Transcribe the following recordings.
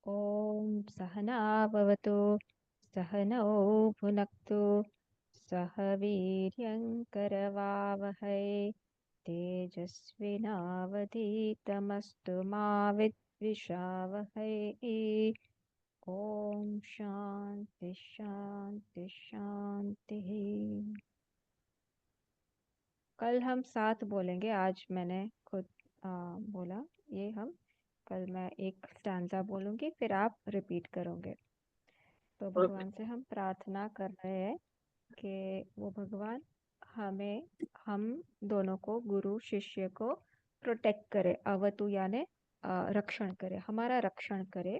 ॐ सहना भवतु सहनौ भुनक्तु सह वीर्यङ्करवावहै तेजस्विनावधीतमस्तु मा विद्विषावहै। ॐ शान्ति शान्ति शान्तिः। कल हम 7 बोलेंगे, आज मैंने खुद बोला। ये हम कल मैं एक स्टैंजा बोलूंगी, फिर आप रिपीट करोगे। तो भगवान से हम प्रार्थना कर रहे हैं कि वो भगवान हम दोनों को, गुरु शिष्य को प्रोटेक्ट करे, अवतु यानी रक्षण करे, हमारा रक्षण करे।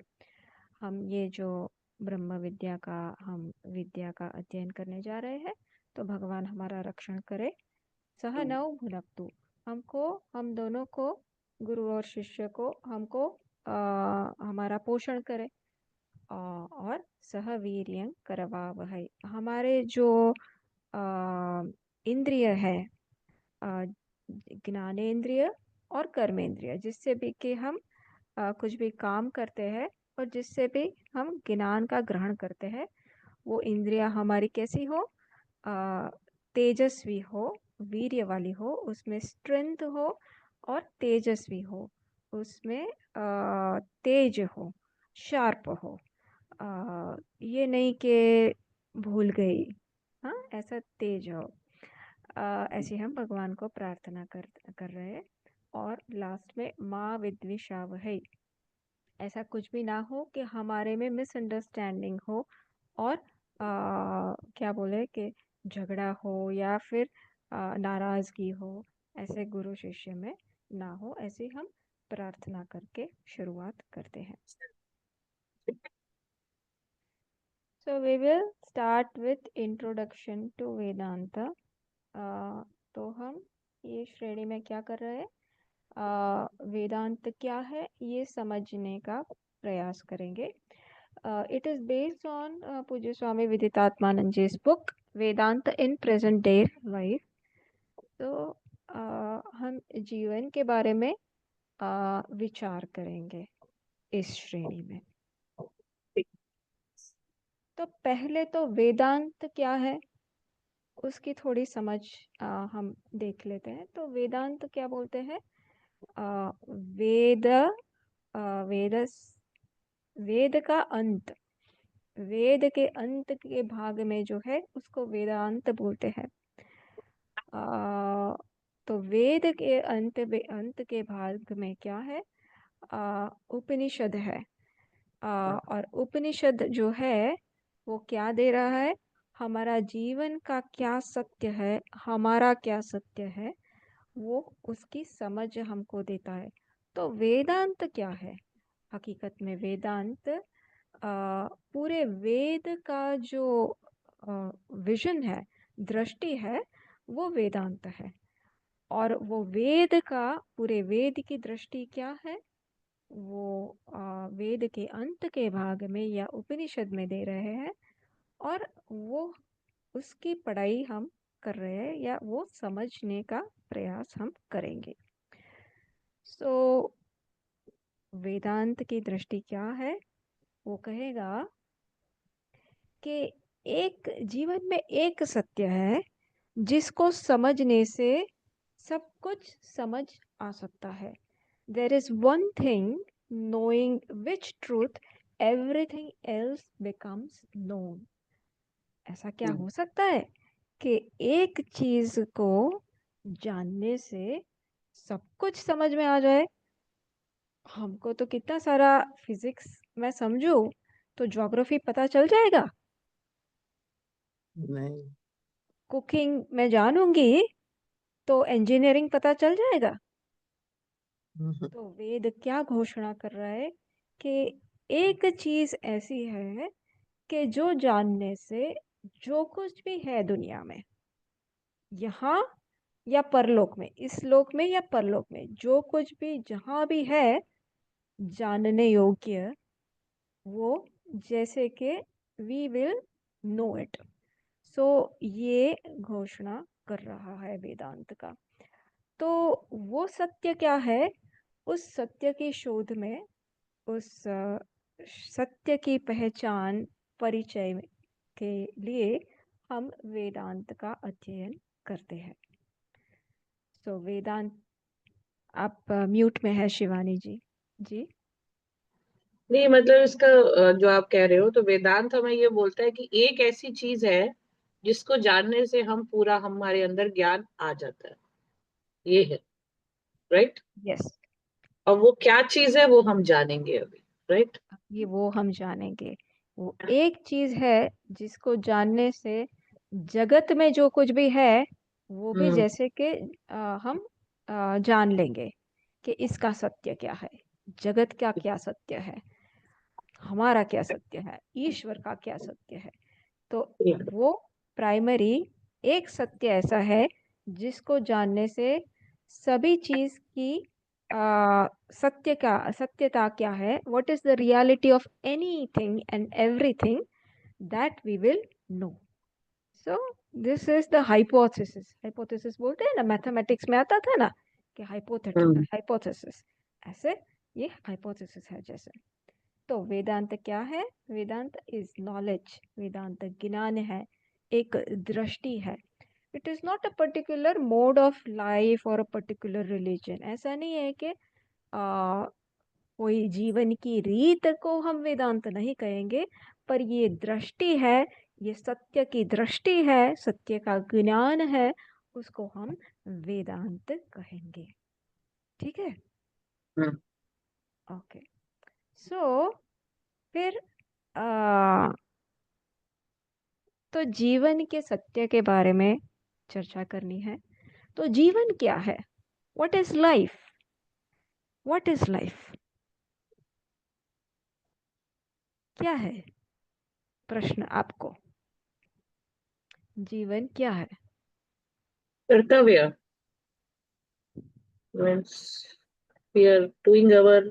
हम ये जो ब्रह्म विद्या का अध्ययन करने जा रहे हैं, तो भगवान हमारा रक्षण करे। सह नौ भुनक्तु, हम दोनों को, गुरु और शिष्य को, हमको हमारा पोषण करे। और सह वीर्यं करवावहै, हमारे जो इंद्रिय है, ज्ञानेंद्रिय और कर्मेंद्रिय, जिससे भी कि हम कुछ भी काम करते हैं और जिससे भी हम ज्ञान का ग्रहण करते हैं, वो इंद्रिया हमारी कैसी हो? तेजस्वी हो, वीर्य वाली हो, उसमें स्ट्रेंथ हो और तेजस्वी हो, उसमें तेज हो, शार्प हो। ये नहीं कि भूल गई, हाँ, ऐसा तेज हो। ऐसे हम भगवान को प्रार्थना कर रहे हैं। और लास्ट में माँ विद्विषावहै, ऐसा कुछ भी ना हो कि हमारे में मिसअंडरस्टैंडिंग हो और क्या बोले कि झगड़ा हो या फिर नाराजगी हो, ऐसे गुरु शिष्य में ना हो। ऐसे हम प्रार्थना करके शुरुआत करते हैं। So we will start with introduction to Vedanta. तो हम ये श्रेणी में क्या कर रहे हैं? वेदांत क्या है ये समझने का प्रयास करेंगे। It is based on पूज्य स्वामी विदितात्मानंद जी's book Vedanta in present day life. तो हम जीवन के बारे में विचार करेंगे इस श्रेणी में। तो पहले तो वेदांत क्या है उसकी थोड़ी समझ हम देख लेते हैं। तो वेदांत क्या बोलते हैं? वेद, वेद वेद का अंत, वेद के अंत के भाग में जो है उसको वेदांत बोलते हैं। तो वेद के अंत के भाग में क्या है? उपनिषद है। और उपनिषद जो है वो क्या दे रहा है? हमारा जीवन का क्या सत्य है, हमारा क्या सत्य है, वो उसकी समझ हमको देता है। तो वेदांत क्या है? हकीकत में वेदांत पूरे वेद का जो विजन है, दृष्टि है, वो वेदांत है। और वो वेद का, पूरे वेद की दृष्टि क्या है? वो वेद के अंत के भाग में या उपनिषद में दे रहे हैं। और वो उसकी पढ़ाई हम कर रहे हैं या वो समझने का प्रयास हम करेंगे। सो वेदांत की दृष्टि क्या है? वो कहेगा कि एक जीवन में एक सत्य है जिसको समझने से सब कुछ समझ आ सकता है। There is one thing knowing which truth everything else becomes known. ऐसा क्या हो सकता है कि एक चीज को जानने से सब कुछ समझ में आ जाए? हमको तो कितना सारा फिजिक्स मैं समझू तो ज्योग्राफी पता चल जाएगा। नहीं। कुकिंग मैं जानूंगी तो इंजीनियरिंग पता चल जाएगा। तो वेद क्या घोषणा कर रहा है कि एक चीज ऐसी है कि जो जानने से जो कुछ भी है दुनिया में, यहाँ या परलोक में, इस लोक में या परलोक में, जो कुछ भी जहाँ भी है जानने योग्य, वो जैसे कि वी विल नो इट। सो ये घोषणा कर रहा है वेदांत का। तो वो सत्य क्या है? उस सत्य की शोध में, उस सत्य की पहचान, परिचय के लिए हम वेदांत का अध्ययन करते हैं। तो वेदांत, आप म्यूट में है शिवानी जी। जी नहीं मतलब इसका जो आप कह रहे हो, तो वेदांत हमें ये बोलता है कि एक ऐसी चीज है जिसको जानने से हम पूरा हमारे अंदर ज्ञान आ जाता है, ये है, राइट। यस, और वो क्या चीज है वो हम जानेंगे अभी, राइट। ये वो हम जानेंगे। वो एक चीज है जिसको जानने से जगत में जो कुछ भी है वो भी हम्म जैसे कि हम जान लेंगे कि इसका सत्य क्या है, जगत का क्या सत्य है, हमारा क्या सत्य है, ईश्वर का क्या सत्य है। तो ठीक। वो प्राइमरी एक सत्य ऐसा है जिसको जानने से सभी चीज की सत्यता क्या है, what is the reality of anything and everything, that we will know. So this is the hypothesis. Hypothesis बोलते हैं ना, मैथमेटिक्स में आता था ना कि हम्म हाइपोथेसिस, ऐसे ये हाइपोथेसिस है जैसे। तो वेदांत क्या है? वेदांत इज नॉलेज, वेदांत ज्ञान है, एक दृष्टि है। It is not a particular mode of life और अ पर्टिकुलर रिलीजन। ऐसा नहीं है कि कोई जीवन की रीत को हम वेदांत नहीं कहेंगे, पर ये दृष्टि है, ये सत्य की दृष्टि है, सत्य का ज्ञान है, उसको हम वेदांत कहेंगे। ठीक है, हम्म। ओके। सो फिर आ, तो जीवन के सत्य के बारे में चर्चा करनी है। तो जीवन क्या है? What is life? What is life? क्या है? प्रश्न आपको, जीवन क्या है? कर्तव्य means we are doing our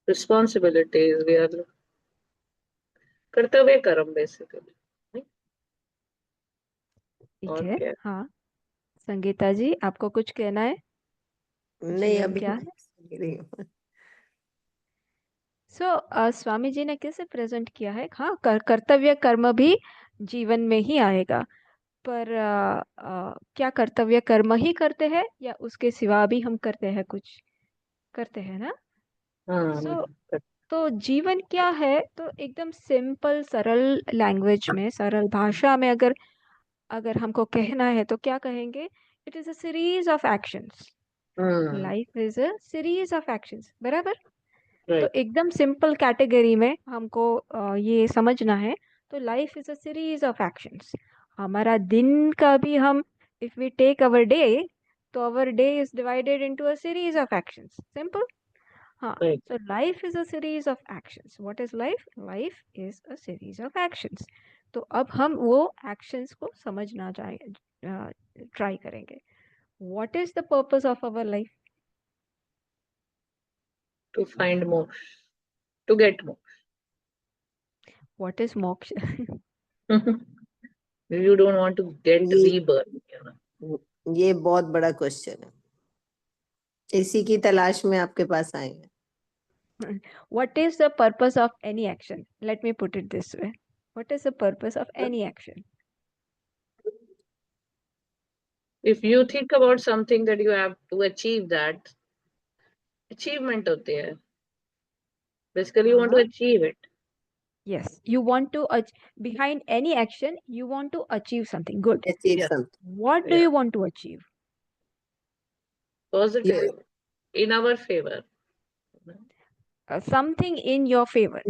responsibilities, we are कर्तव्य कर्म बेसिकली। ठीक और है, क्या। हाँ। संगीता जी, आपको कुछ कहना है? नहीं, जीवन अभी क्या मैं है? सुन रही हूँ। स्वामी जी ने कैसे प्रेजेंट किया है, हाँ, कर्तव्य कर्म भी जीवन में ही आएगा। पर क्या कर्तव्य कर्म ही करते हैं या उसके सिवा भी हम करते हैं, कुछ करते हैं ना? हाँ। सो तो जीवन क्या है? तो एकदम सिंपल सरल लैंग्वेज में, सरल भाषा में अगर अगर हमको कहना है तो क्या कहेंगे? It is a series of actions. Hmm life is a series of actions, बराबर। तो राइट। एकदम सिंपल कैटेगरी में हमको ये समझना है। तो life is a series of actions. हमारा दिन का भी हम, if we take our day, तो our day is divided into a series of actions, simple. हाँ, right. so life is a series of actions. What is life? Life is a series of actions. तो अब हम वो actions को समझना try करेंगे। What is the purpose of our life? To find more, to get more. What is moksha? You don't want to get ये rebirth, you know. ये बहुत बड़ा क्वेश्चन है, इसी की तलाश में आपके पास आए हैं। What is the purpose of any action? Let me put it this way. What is the purpose of any action? If you think about something that you have to achieve, that achievement होते हैं, basically you want to हाँ, achieve it. yes. You want to behind any action, you want to achieve something good. Achieve Yes. Something. What do Yeah. you want to achieve? Positive, in our favor. Something in your favor.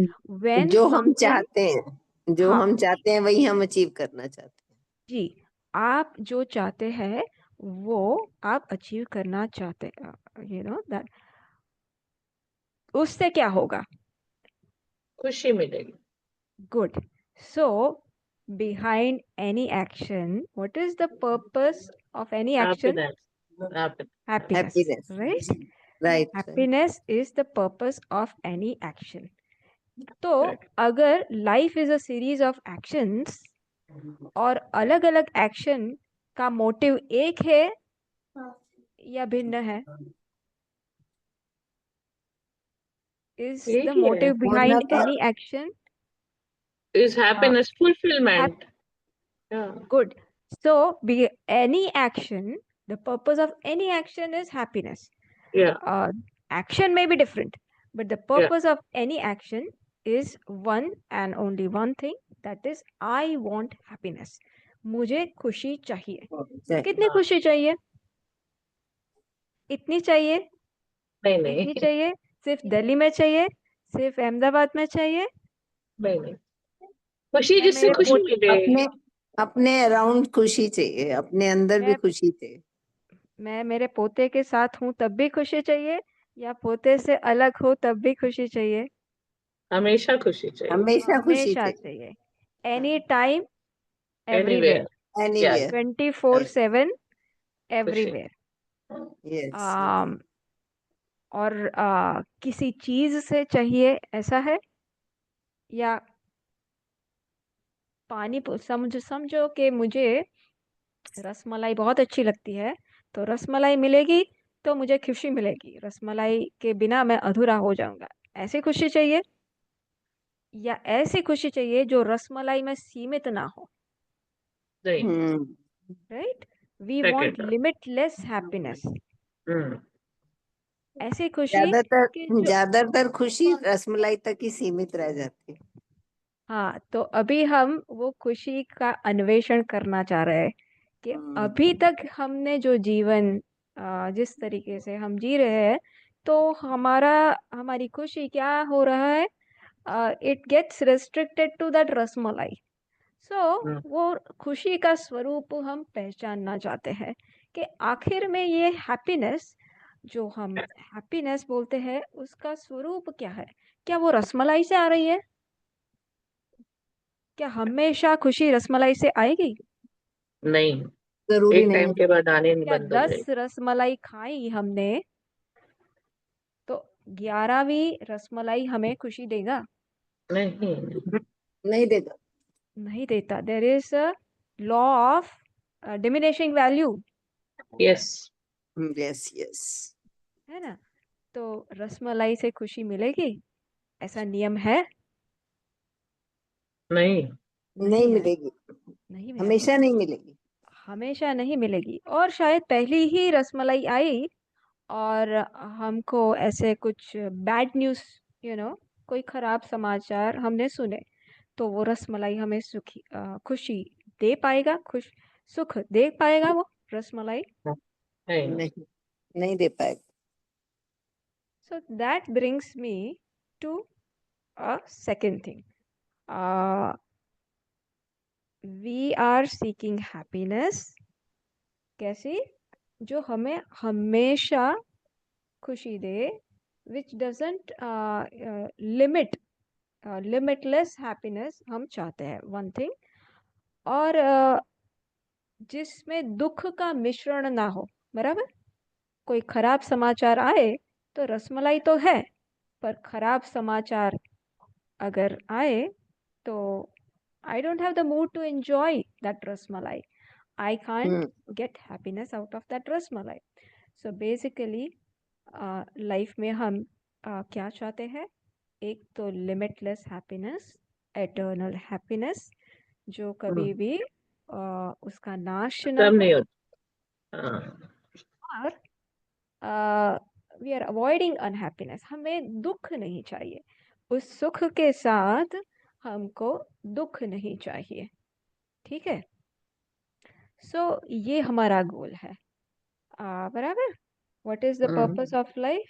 When जो हम something, चाहते हैं, जो हाँ हम चाहते हैं वही हम अचीव करना चाहते हैं। जी, आप जो चाहते हैं वो आप अचीव करना चाहते, यू नो दैट, उससे क्या होगा? खुशी मिलेगी। Good. So behind any action, what is the purpose of any action? Happiness. Happiness. Happiness, happiness, right? Right right. Happiness is the purpose of any action. तो Correct. अगर life is a series of actions और अलग अलग action का motive एक है या भिन्न है? is एक the ही है, motive होना behind तो any action? is happiness fulfillment. Yeah, Good. So, be any action, the purpose of any action is happiness. yeah, Action may be different, but the yeah. purpose of any action is one and only one thing, that is, I want happiness. मुझे खुशी चाहिए. कितनी खुशी चाहिए? इतनी चाहिए? नहीं इतनी नहीं चाहिए? सिर्फ दिल्ली में चाहिए? सिर्फ अहमदाबाद में चाहिए? नहीं नहीं, खुशी मैं जिससे मेरे खुशी पोते मिले। अपने अपने अराउंड खुशी चाहिए, अपने अंदर भी मैं खुशी चाहिए। मैं मेरे पोते के साथ हूँ तब भी खुशी चाहिए, या पोते से अलग हो तब भी खुशी चाहिए? हमेशा खुशी चाहिए। हमेशा खुशी हमेशा चाहिए। चाहिए. Any time, anywhere, everywhere, yes, anywhere. 24/7, खुशी। एवरीवेयर. यस। और किसी चीज से चाहिए ऐसा है, या समझो समझो कि मुझे रसमलाई बहुत अच्छी लगती है, तो रसमलाई मिलेगी तो मुझे खुशी मिलेगी, रसमलाई के बिना मैं अधूरा हो जाऊंगा. ऐसी खुशी चाहिए, या ऐसी खुशी चाहिए जो रसमलाई में सीमित ना हो? नहीं, hmm. Right. We want second. Limitless happiness. Hmm, ऐसी खुशी ज्यादातर कि जो, ज्यादातर खुशी रसमलाई तक ही सीमित रह जाती है। हाँ, तो अभी हम वो खुशी का अन्वेषण करना चाह रहे हैं कि अभी हम्म। तक हमने जो जीवन, जिस तरीके से हम जी रहे हैं, तो हमारी खुशी क्या हो रहा है? It gets restricted to that rasmalai. So hmm, वो खुशी का स्वरूप हम पहचानना चाहते हैं कि आखिर में ये हैप्पीनेस, जो हम हैप्पीनेस बोलते हैं, उसका स्वरूप क्या है? क्या वो रसमलाई से आ रही है? क्या हमेशा खुशी रसमलाई से आएगी? नहीं, जरूरी एक नहीं टाइम है। के बाद आने क्या बंद हो 10 जाएगी। रसमलाई खाई हमने तो 11वीं रसमलाई हमें खुशी देगा? नहीं, नहीं देगा। नहीं देता. There is a law of diminishing value, yes, yes yes. है ना? तो रसमलाई से खुशी मिलेगी, ऐसा नियम है? नहीं, नहीं नहीं है. मिलेगी। नहीं मिलेगी. हमेशा नहीं मिलेगी। हमेशा नहीं मिलेगी. और शायद पहली ही रसमलाई आई और हमको ऐसे कुछ बैड न्यूज़, कोई खराब समाचार हमने सुने, तो वो रसमलाई हमें खुशी दे पाएगा? सुख दे पाएगा वो रसमलाई? नहीं। नहीं, नहीं दे पाएगा। So that brings me to a second thing. We are seeking happiness. कैसी? जो हमें हमेशा खुशी दे, which doesn't limitless happiness हम चाहते हैं, one thing. और जिसमें दुख का मिश्रण ना हो. बराबर. कोई खराब समाचार आए तो रसमलाई तो है, पर खराब समाचार अगर आए तो I don't have the mood to enjoy that rasmalai. I can't hmm. get happiness out of that rasmalai. So basically, life में हम क्या चाहते हैं? एक तो लिमिटलेस हैप्पीनेस, एटर्नल हैप्पीनेस, जो कभी भी उसका नाश ना सब हो. नहीं होता। हाँ, और वी आर अवॉइडिंग अनहैप्पीनेस. हमें दुख नहीं चाहिए, उस सुख के साथ हमको दुख नहीं चाहिए. ठीक है. सो ये हमारा गोल है. बराबर. What is the purpose of life?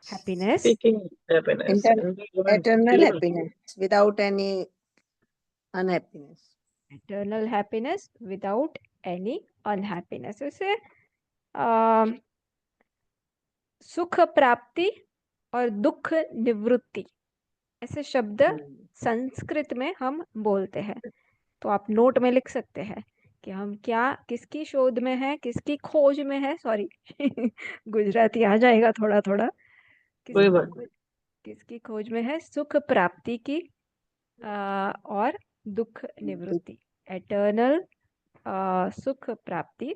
Happiness. seeking happiness inter and we want eternal feeling happiness without any unhappiness. Eternal happiness without any unhappiness. इसे सुख प्राप्ति और दुख निवृत्ति, ऐसे शब्द संस्कृत में हम बोलते हैं. तो आप नोट में लिख सकते हैं कि हम किसकी शोध में है, किसकी खोज में है. सॉरी, गुजराती आ जाएगा थोड़ा थोड़ा. कोई किसकी बात खोज किसकी खोज में है? सुख प्राप्ति की और दुख निवृत्ति. एटर्नल सुख प्राप्ति,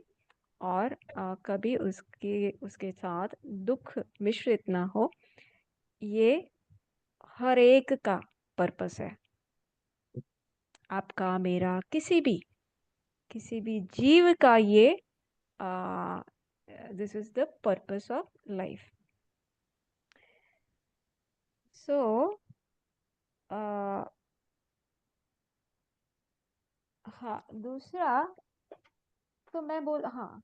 और कभी उसके साथ दुख मिश्रित ना हो, ये हर एक का पर्पस है, आपका, मेरा, किसी भी जीव का ये this is the purpose of life. So हाँ, दूसरा तो मैं बोल, हाँ,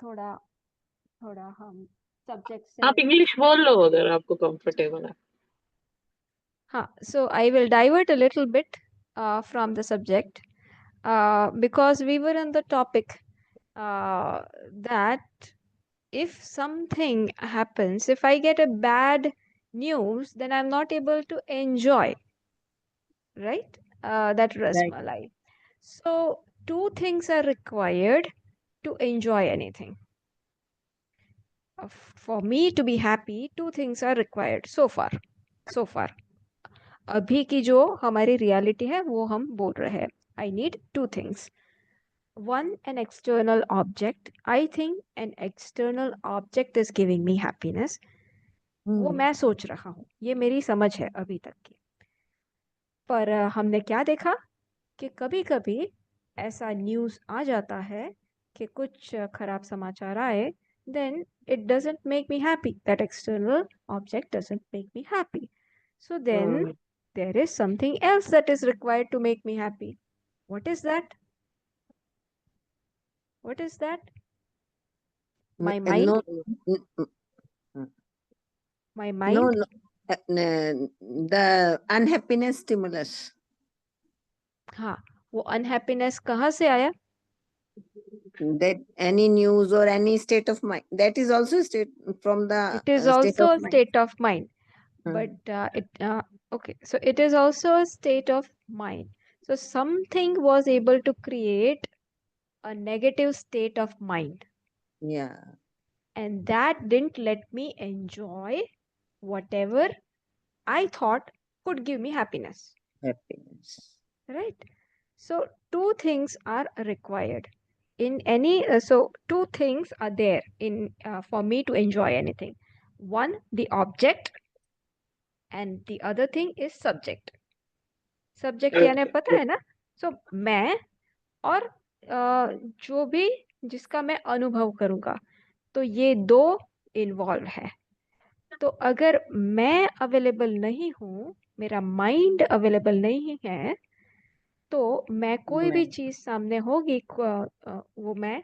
थोड़ा थोड़ा हम सब्जेक्ट से, आप इंग्लिश बोल लो अगर आपको कंफर्टेबल है. हाँ, so I will divert a little bit from the subject because we were on the topic that if something happens, if I get a bad news, then I'm not able to enjoy, right? That Right. rasmalai. So two things are required to enjoy anything. For me to be happy, two things are required so far. So far. अभी की जो हमारी reality है वो हम बोल रहे हैं. I need two things. One, an external object. I think an external object is giving me happiness. वो मैं सोच रहा हूँ, ये मेरी समझ है अभी तक की. पर हमने क्या देखा कि कभी कभी ऐसा न्यूज़ आ जाता है कि कुछ खराब समाचार आए, then it doesn't make me happy. That external object doesn't make me happy. So then there is something else that is required to make me happy. What is that? What is that? My mind. No, My no, mind. no. The unhappiness stimulus. हाँ, वो unhappiness कहाँ से आया? That any news or any state of mind, that is also state from the It is state also of a mind. state of mind. But okay, so it is also a state of mind. So something was able to create a negative state of mind, Yeah, and that didn't let me enjoy whatever I thought could give me happiness, happiness. right? So two things are required in any so two things are there in for me to enjoy anything. One, the object, and the other thing is subject. Subject यानी पता है ना? सो मैं और जो भी जिसका मैं अनुभव करूंगा, तो ये दो इन्वॉल्व है. तो अगर मैं अवेलेबल नहीं हूँ, मेरा माइंड अवेलेबल नहीं है, तो मैं कोई भी Mind. चीज सामने होगी वो मैं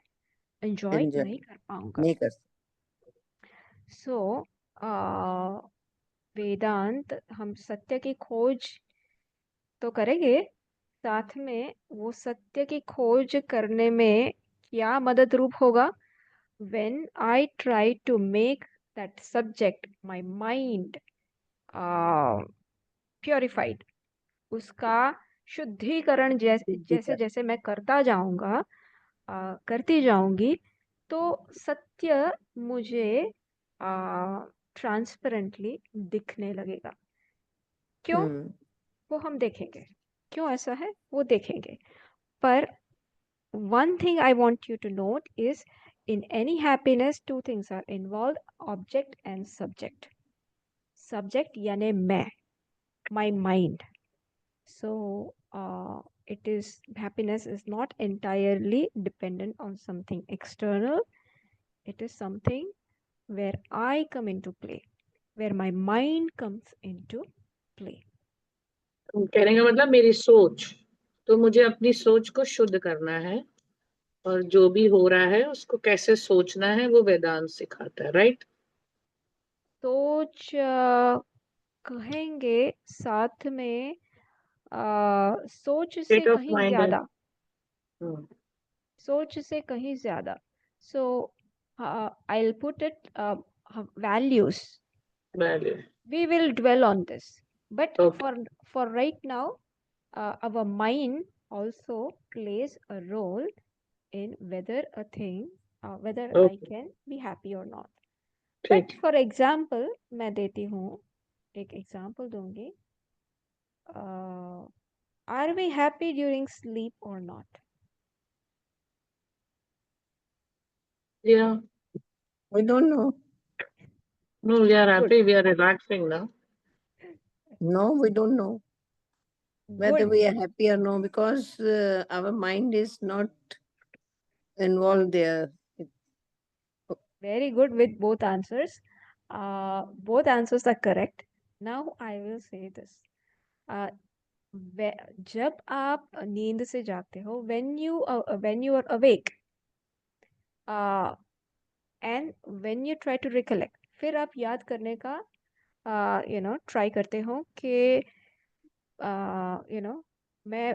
एंजॉय Enjoy. नहीं कर पाऊंगा. नहीं कर. सो वेदांत, हम सत्य की खोज तो करेंगे, साथ में वो सत्य की खोज करने में क्या मदद रूप होगा? when I try to make that subject, my mind, purified, उसका शुद्धिकरण जैसे कर. जैसे मैं करता जाऊंगा, करती जाऊंगी, तो सत्य मुझे ट्रांसपेरेंटली दिखने लगेगा. क्यों? वो हम देखेंगे. क्यों ऐसा है वो देखेंगे. पर one thing I want you to note is, in any happiness, two things are involved: object and subject. Subject यानी मैं, my mind. So it is, happiness is not entirely dependent on something external. It is something where I come into play, where my mind comes into play. कहने का मतलब मेरी सोच, तो मुझे अपनी सोच को शुद्ध करना है, और जो भी हो रहा है उसको कैसे सोचना है वो वेदांत सिखाता है, राइट? सोच कहेंगे साथ में, सोच से स्टेट ऑफ कहीं माइंड है. ज्यादा, सोच से कहीं ज्यादा. सो I'll put it, values. Value. We will dwell on this, but okay. for right now, our mind also plays a role in whether a thing, whether I okay. can be happy or not. ठीक. But for example, मैं देती हूँ, एक example दूंगी. Are we happy during sleep or not? या We don't know. No, we are Good. happy. We are relaxing now. No, we don't know whether Good. we are happy or no, because our mind is not involved there. Very good with both answers. Both answers are correct. Now I will say this. Uh, जब आप नींद से जागते हो, when you are awake, and when you try to recollect, फिर आप याद करने का ट्राई करते हो कि मैं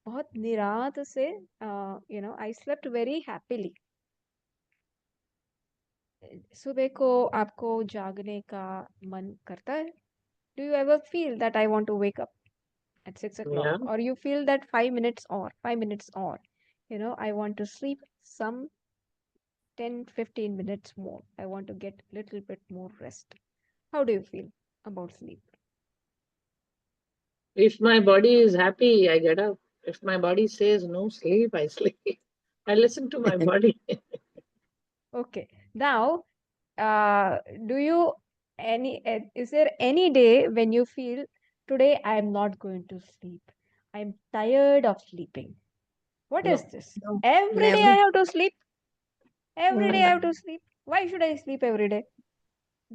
बहुत निरांत से आई स्लेप्ट वेरी हैप्पीली। सुबह को आपको जागने का मन करता है? Do you ever feel that I want to wake up at 6 o'clock, Yeah. or you feel that 5 minutes or I want to sleep some 10-15 minutes more, I want to get a little bit more rest? How do you feel about sleep? If my body is happy, I get up. If my body says no, sleep, I sleep. I listen to my body. Okay, now uh, do you is there any day when you feel today I am not going to sleep, I'm tired of sleeping? What is No. this? No, Every day never. I have to sleep. Every day I have Mm, to sleep. Why should I sleep every day?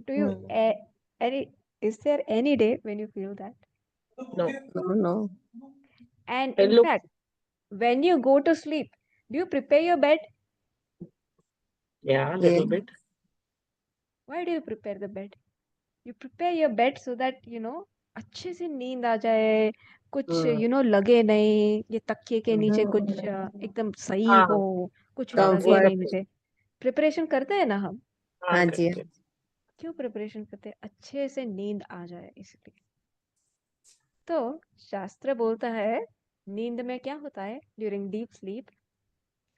Do you mm. any is there any day when you feel that? No. No, no. And I in look, fact, when you go to sleep, do you prepare your bed? yeah, a Yeah. little bit. Why do you prepare the bed? You prepare your bed so that अच्छे से नींद आ जाए, कुछ Mm. लगे नहीं, ये तकिए के नीचे कुछ Mm. एकदम सही हाँ हो, कुछ हाँ वो लगे Comfort. नहीं करते मुझे। प्रिपरेशन करते हैं ना हम? हाँ हाँ जी, करते क्यों प्रिपरेशन करते हैं? अच्छे से नींद आ जाए इसलिए। तो शास्त्र बोलता है नींद में क्या होता है? During deep sleep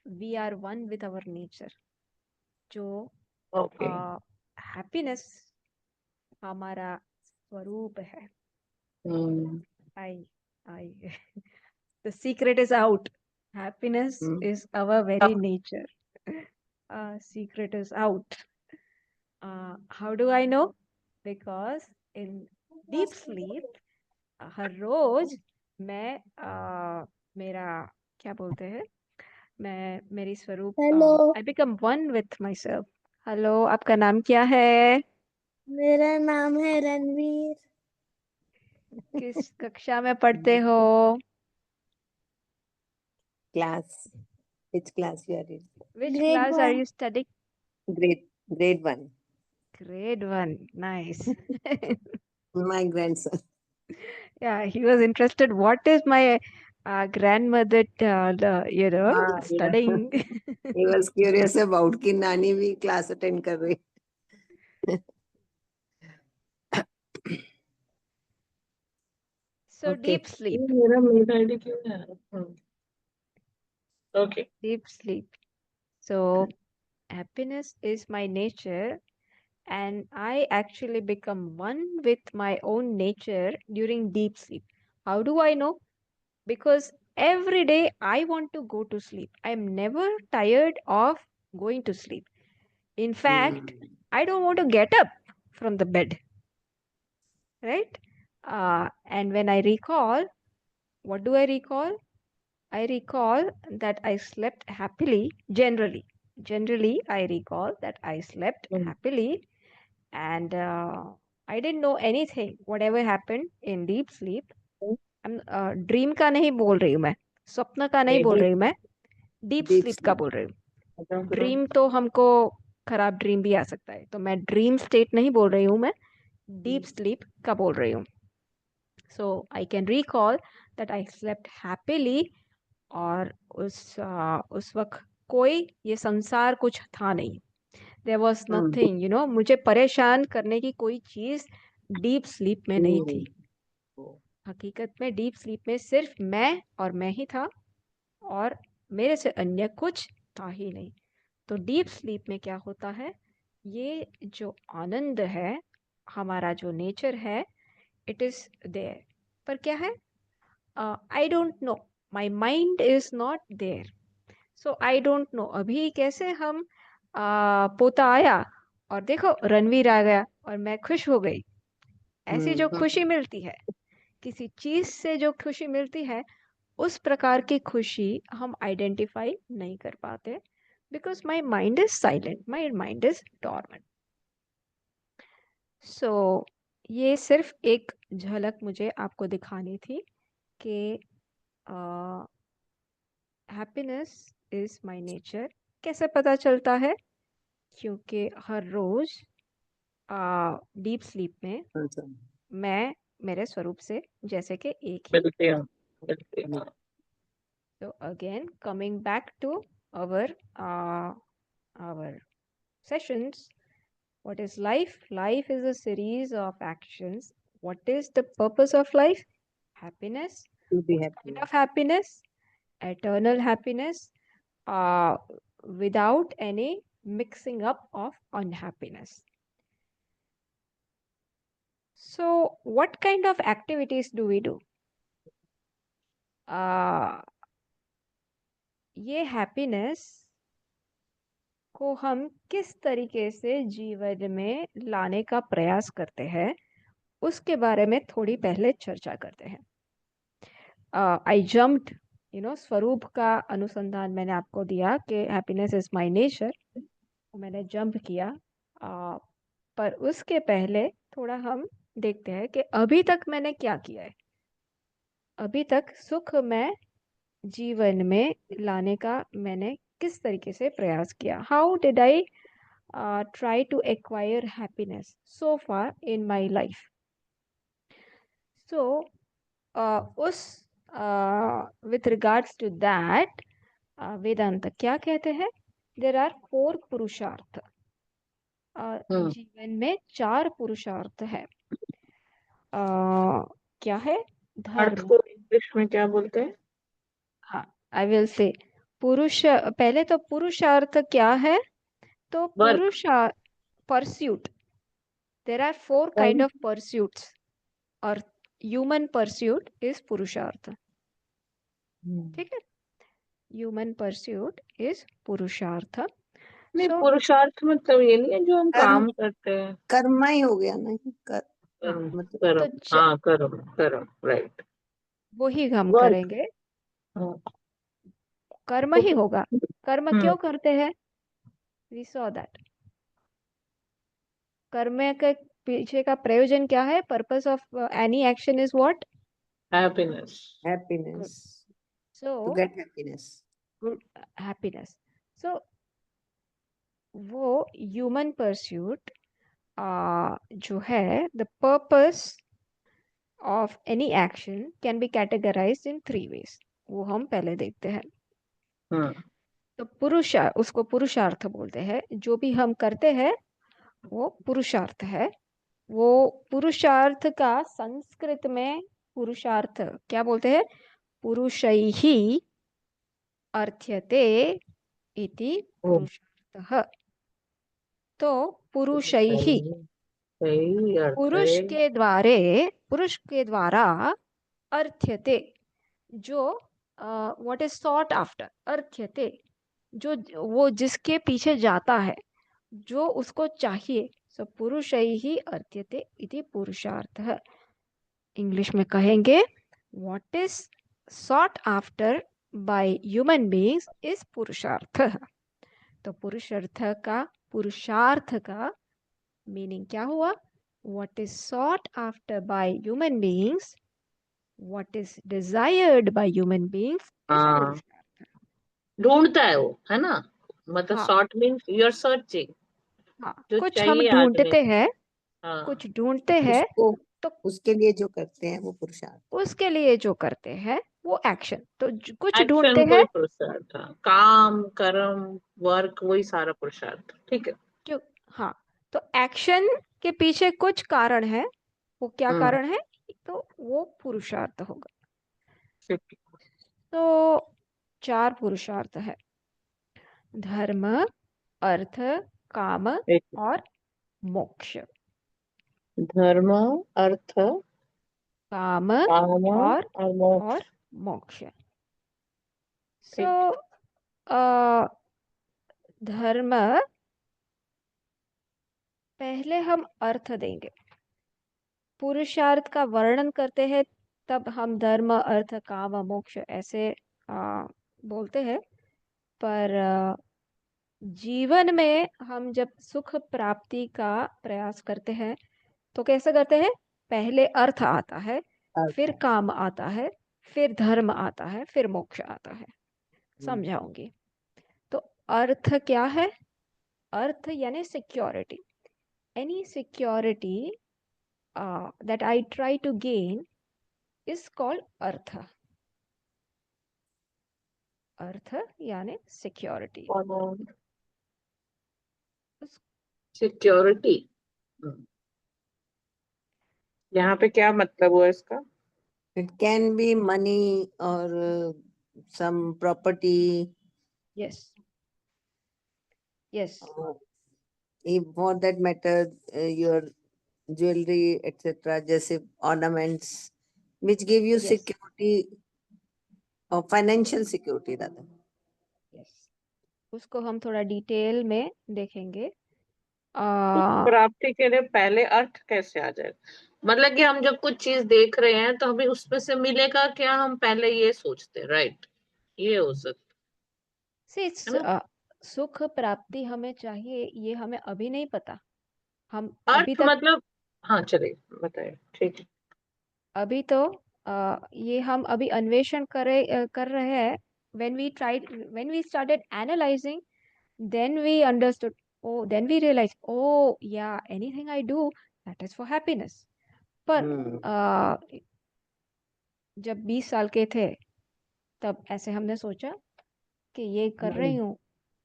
we are one with our nature. जो ओके हैप्पीनेस हमारा स्वरूप है। Mm. I I the secret is out. Happiness Mm. Is our very nature. Secret is out. How do I know? Because in deep sleep हर रोज मैं मेरा क्या बोलते हैं, मैं मेरी स्वरूप hello, I become one with my self. Hello, आपका नाम क्या है? मेरा नाम है रणवीर। किस कक्षा में पढ़ते हो? Class. Which class you are in? Which grade class are 1। You studying? Grade 1. Grade 1, nice. My grandson. Yeah, he was interested what is my grandmother Yeah. studying. He was curious about कि नानी भी class attend कर रही. So Okay. deep sleep, ये मेरा mail ID क्यों है okay deep sleep. So happiness is my nature, and I actually become one with my own nature during deep sleep. How do I know? Because every day I want to go to sleep. I'm never tired of going to sleep. In fact, Mm. I don't want to get up from the bed, right? And when I recall, what do I recall? I recall that I slept happily, generally. Generally, I recall that I slept happily, and I didn't know anything, whatever happened in deep sleep. Dream का नहीं बोल रही हूँ मैं, स्वप्न का नहीं बोल रही हूँ मैं, डीप Deep स्लीप का sleep. बोल रही हूँ। ड्रीम तो हमको खराब ड्रीम भी आ सकता है, तो मैं ड्रीम स्टेट नहीं बोल रही हूँ, मैं डीप स्लीप का बोल रही हूँ। So I can recall that I slept happily, और उस वक्त कोई ये संसार कुछ था नहीं। There was Mm. नथिंग, मुझे परेशान करने की कोई चीज डीप स्लीप में नहीं थी। हकीकत में डीप स्लीप में सिर्फ मैं और मैं ही था, और मेरे से अन्य कुछ था ही नहीं। तो डीप स्लीप में क्या होता है, ये जो आनंद है, हमारा जो नेचर है, इट इज देयर। पर क्या है, I don't know, my mind is not there, so I don't know. अभी कैसे हम पोता आया और देखो रणवीर आ गया और मैं खुश हो गई। ऐसी जो खुशी मिलती है, किसी चीज से जो खुशी मिलती है, उस प्रकार की खुशी हम आइडेंटिफाई नहीं कर पाते, because my mind is silent, my mind is dormant. So ये सिर्फ एक झलक मुझे आपको दिखानी थी कि हैप्पीनेस इज माई नेचर। कैसे पता चलता है? क्योंकि हर रोज डीप स्लीप में मैं मेरे स्वरूप से जैसे कि एक ही। मिलते हैं, मिलते हैं। So again, coming back to our our sessions, what is life? Life is a series of actions. What is the purpose of life? Happiness. To be What happy. kind of happiness? Eternal happiness, uh, without any mixing up of unhappiness. So, what kind of activities do we do? ये happiness को हम किस तरीके से जीवन में लाने का प्रयास करते हैं, उसके बारे में थोड़ी पहले चर्चा करते हैं। आई जम्प्ड, स्वरूप का अनुसंधान मैंने आपको दिया कि हैप्पीनेस इज माय नेचर, मैंने जंप किया। पर उसके पहले थोड़ा हम देखते हैं कि अभी तक मैंने क्या किया है। अभी तक सुख में जीवन में लाने का मैंने किस तरीके से प्रयास किया। How did I try to acquire happiness so far in my life? So, with regards to that, वेदांत क्या कहते हैं? There are 4 पुरुषार्थ। जीवन में 4 पुरुषार्थ है। क्या है? अर्थ धर्म। को इंग्लिश में क्या बोलते हैं? हाँ, आई विल से पहले तो पुरुषार्थ क्या है? तो work. pursuit. There are 4 kind of pursuits, और human pursuit is पुरुषार्थ। ठीक है, human pursuit is पुरुषार्थ। नहीं, So, पुरुषार्थ मतलब ये नहीं है जो हम कर्म, काम करते हैं। कर्म ही हो गया ना, कर्म, मतलब कर्म, तो हाँ, कर्म, कर्म, राइट। वो ही हम वर्क। करेंगे। कर्म ही होगा। कर्म क्यों करते हैं? We saw that. कर्म के पीछे का प्रयोजन क्या है? Purpose of any action is what? Happiness. Happiness, so to get happiness. Good, happiness. So वो ह्यूमन परस्यूट जो है, the purpose of any action can be categorized in 3 ways। वो हम पहले देखते हैं। तो उसको पुरुषार्थ बोलते हैं। जो भी हम करते हैं वो पुरुषार्थ है। वो पुरुषार्थ का संस्कृत में पुरुषार्थ क्या बोलते हैं? पुरुषैः अर्थ्यते इति पुरुषार्थः। तो पुरुषैः, सही अर्थ है। पुरुष के द्वारा अर्थ्यते, जो व्हाट इज सॉट आफ्टर, अर्थ्यते, जो वो जिसके पीछे जाता है, जो उसको चाहिए। सो पुरुषैः अर्थ्यते इति पुरुषार्थः। इंग्लिश में कहेंगे, what is sought after by human beings is पुरुषार्थ। तो पुरुषार्थ का मीनिंग क्या हुआ? What is sought after by human beings, what is desired by human beings is हाँ, पुरुषार्थ। ढूंढता है वो, है ना? मतलब हाँ, sort means you are searching, हाँ, जो कुछ हम चाहिए आदमी। ढूंढते हैं, हाँ, कुछ ढूंढते हैं, उसको, तो उसके लिए जो करते हैं वो पुरुषार्थ। उसके लिए जो करते हैं वो एक्शन। तो कुछ ढूंढते एक्शन को हैं, ही पुरुषार्थ। हाँ, काम, कर्म, वर्क, वही सारा पुरुषार्थ। ठीक है। जो, हाँ, तो एक्शन के पीछे कुछ कारण है। वो क्या कारण है? तो वो पुरुषार्थ होगा। ठीक। तो 4 पुरुषार्थ है: धर्म, अर्थ, काम एक और मोक्ष। धर्म, अर्थ, काम काम और और मोक्ष। मोक्ष। सो ठीक। धर्म पहले हम अर्थ देंगे, पुरुषार्थ का वर्णन करते हैं, तब हम धर्म अर्थ काम मोक्ष ऐसे बोलते हैं। पर जीवन में हम जब सुख प्राप्ति का प्रयास करते हैं तो कैसे करते हैं? पहले अर्थ आता है, फिर काम आता है, फिर धर्म आता है, फिर मोक्ष आता है। समझाऊंगी। तो अर्थ क्या है? अर्थ यानी security. Any security that I try to gain is called अर्थ। अर्थ यानी सिक्योरिटी। सिक्योरिटी, यहाँ पे क्या मतलब हुआ इसका? It can be money or some property. Yes. Yes. If for that matter, your jewelry, etc., जैसे ornaments, which give you Yes. security or financial security rather. Yes. उसको हम थोड़ा डिटेल में देखेंगे। प्राप्ति के लिए पहले अर्थ कैसे आ जाएगा? मतलब कि हम जब कुछ चीज देख रहे हैं तो हमें उसमें से मिलेगा क्या, हम पहले ये सोचते हैं, राइट? ये हो सकता है ना। सुख प्राप्ति हमें चाहिए, ये हमें अभी नहीं पता। हम अभी अर्थ तक मतलब, हाँ चलिए बताइए, ठीक है। अभी तो ये हम अभी अन्वेषण कर रहे हैं। when we started analyzing, then we understood, then we realized, yeah, anything I do, that is for happiness. पर जब 20 साल के थे तब ऐसे हमने सोचा कि ये कर रही हूँ,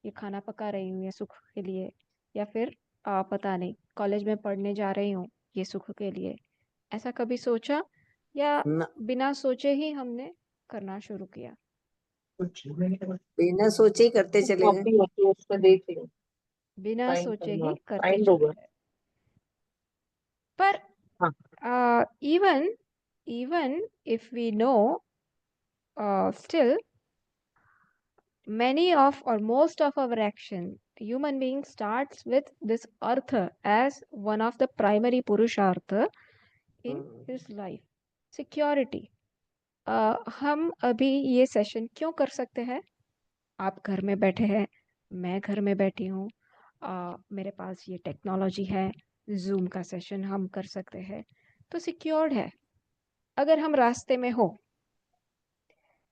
ये खाना पका रही हूँ ये सुख के लिए, या फिर पता नहीं कॉलेज में पढ़ने जा रही हूँ ये सुख के लिए। ऐसा कभी सोचा या बिना सोचे ही हमने करना शुरू किया? बिना सोचे ही करते चले गए। कॉपी होती है उसमें, देख लो, बिना साइन सोचे करना, ही करते साइन चले होगा। गए। पर हाँ, even if we know, still many of or most of our action, human being starts with this artha as one of the primary purushartha in his life, security. हम अभी ये सेशन क्यों कर सकते हैं? आप घर में बैठे हैं, मैं घर में बैठी हूँ, मेरे पास ये टेक्नोलॉजी है, जूम का सेशन हम कर सकते हैं, तो सिक्योर्ड है। अगर हम रास्ते में हो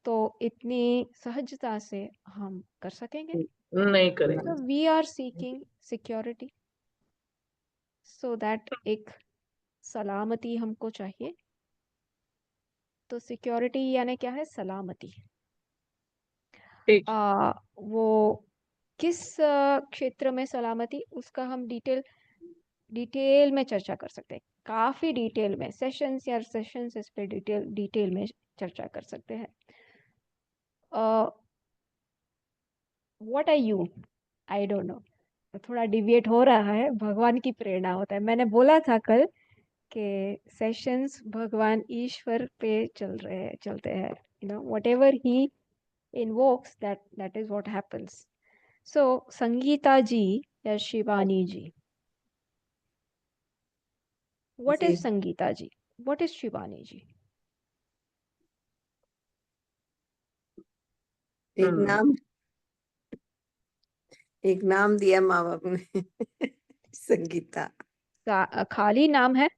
तो इतनी सहजता से हम कर सकेंगे? नहीं करेंगे। So we are seeking security, so that एक सलामती हमको चाहिए। तो सिक्योरिटी यानी क्या है? सलामती। ठीक। वो किस क्षेत्र में सलामती, उसका हम डिटेल में चर्चा कर सकते हैं। काफी डिटेल में सेशंस इस पे डिटेल में चर्चा कर सकते हैं। What are you? I don't know, थोड़ा डिविएट हो रहा है, भगवान की प्रेरणा होता है। मैंने बोला था कल के सेशंस भगवान ईश्वर पे चलते हैं, whatever he invokes, that is what happens. So Sangeeta जी या शिवानी जी, what is Sangeeta ji, what is Shivani जी? एक नाम दिया माँ बाप ने संगीता। खाली नाम है।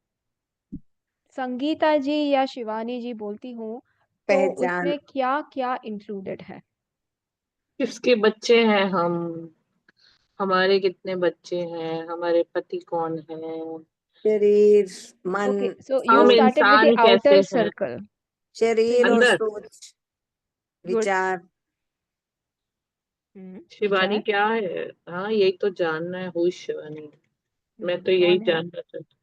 संगीता जी या शिवानी जी बोलती हूँ तो पहचान। उसमें क्या क्या इंक्लूडेड है? किसके बच्चे हैं हम, हमारे कितने बच्चे हैं, हमारे पति कौन है, शरीर, मन, Okay, so you हम started with the इंसान कैसे outer हैं, circle. शरीर और अंदर। सोच, Good. विचार। शिवानी विचार। क्या है? हाँ, यही तो जानना है, हुई शिवानी। मैं तो यही कौन है? जानना चाहती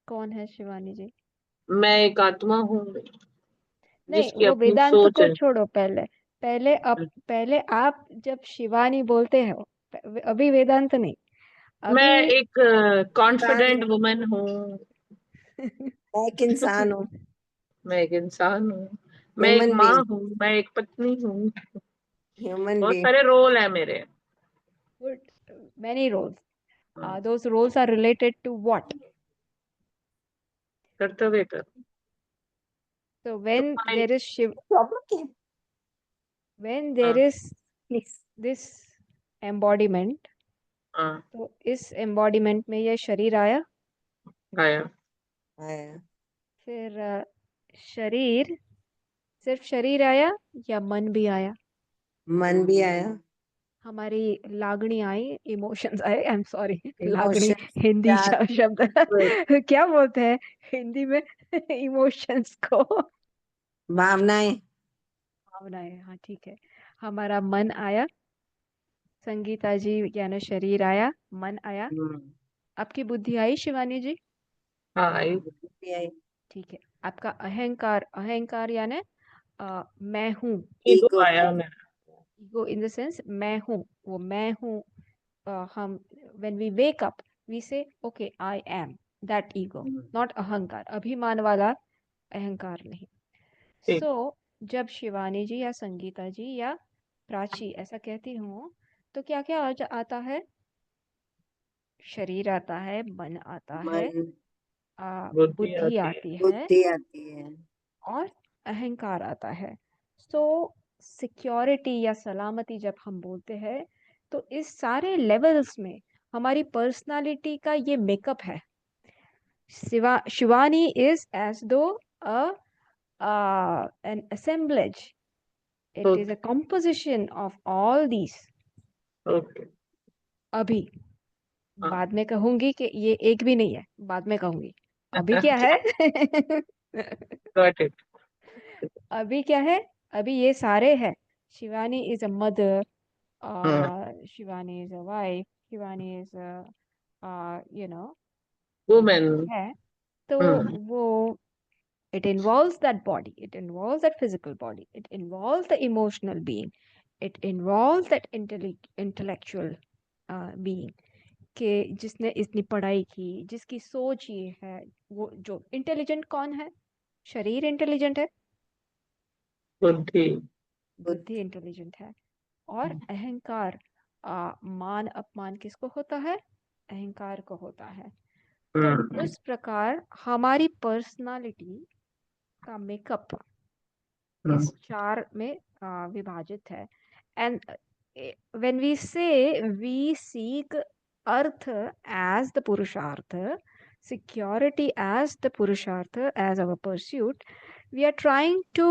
कौन है शिवानी जी? हूँ। मैं एक आत्मा हूँ नहीं, जिसकी वो अपनी वेदांत सोच को है। छोड़ो। पहले आप जब शिवानी बोलते हो, अभी वेदांत नहीं, मैं अभी एक कॉन्फिडेंट वुमन हूँ। मैं एक इंसान हूँ। मैं एक इंसान हूँ, मैं एक ह्यूमन माँ बीइंग, हूँ, मैं एक पत्नी हूँ। ह्यूमन बहुत बीइंग। सारे रोल है मेरे। many roles. those roles are related to what? कर्तव्य कर So when I- there is when there हाँ, is this embodiment, हाँ, तो इस embodiment में ये शरीर आया, आया आया, फिर शरीर, सिर्फ शरीर आया या मन भी आया? मन भी आया, हमारी लागणी आई, इमोशंस आए, आई एम सॉरी, लागणी इमोशंस, हिंदी शब्द क्या बोलते हैं हिंदी में इमोशंस को? भावनाएं, भावनाएं, हाँ ठीक है। हमारा मन आया, संगीता जी यानी शरीर आया, मन आया, हम्म, आपकी बुद्धि आई शिवानी जी? हाँ आई भी आई, ठीक है। आपका अहंकार, अहंकार यानी मैं हूँ, ईगो आया मेरा ईगो इन द सेंस मैं हूँ, वो मैं हूँ। हम when we wake up we say okay I am that ego, not अहंकार, अभिमान वाला अहंकार नहीं। ठीक सो जब शिवानी जी या संगीता जी या प्राची ऐसा कहती हूँ, तो क्या क्या आता है? शरीर आता है, मन आता है, मन, बुद्धि बुद्धि आती है आती है, बुद्धि आती है, और अहंकार आता है। सो सिक्योरिटी या सलामती जब हम बोलते हैं, तो इस सारे लेवल्स में हमारी पर्सनालिटी का ये मेकअप है। शिवानी इज एज दो an assemblage, it is okay a composition of all these। Okay अभी हाँ बाद में कहूंगी कि ये एक भी नहीं है, बाद में कहूंगी। अभी क्या है? गॉट इट अभी क्या है? अभी ये सारे हैं। Shivani is a mother, Shivani is a wife, Shivani is you know women है। तो वो it involves that body, it involves that physical body, it involves the emotional being, it involves that intellectual being, कि जिसने इतनी पढ़ाई की, जिसकी सोच ये है, वो जो इंटेलिजेंट कौन है? शरीर इंटेलिजेंट है, बुद्धि बुद्धि इंटेलिजेंट है, और अहंकार, मान अपमान किसको होता है? अहंकार को होता है। तो उस प्रकार हमारी पर्सनालिटी का मेकअप इस चार में विभाजित है। And when we say we seek अर्थ एज द पुरुषार्थ, security as the purushartha, as our pursuit, we are trying to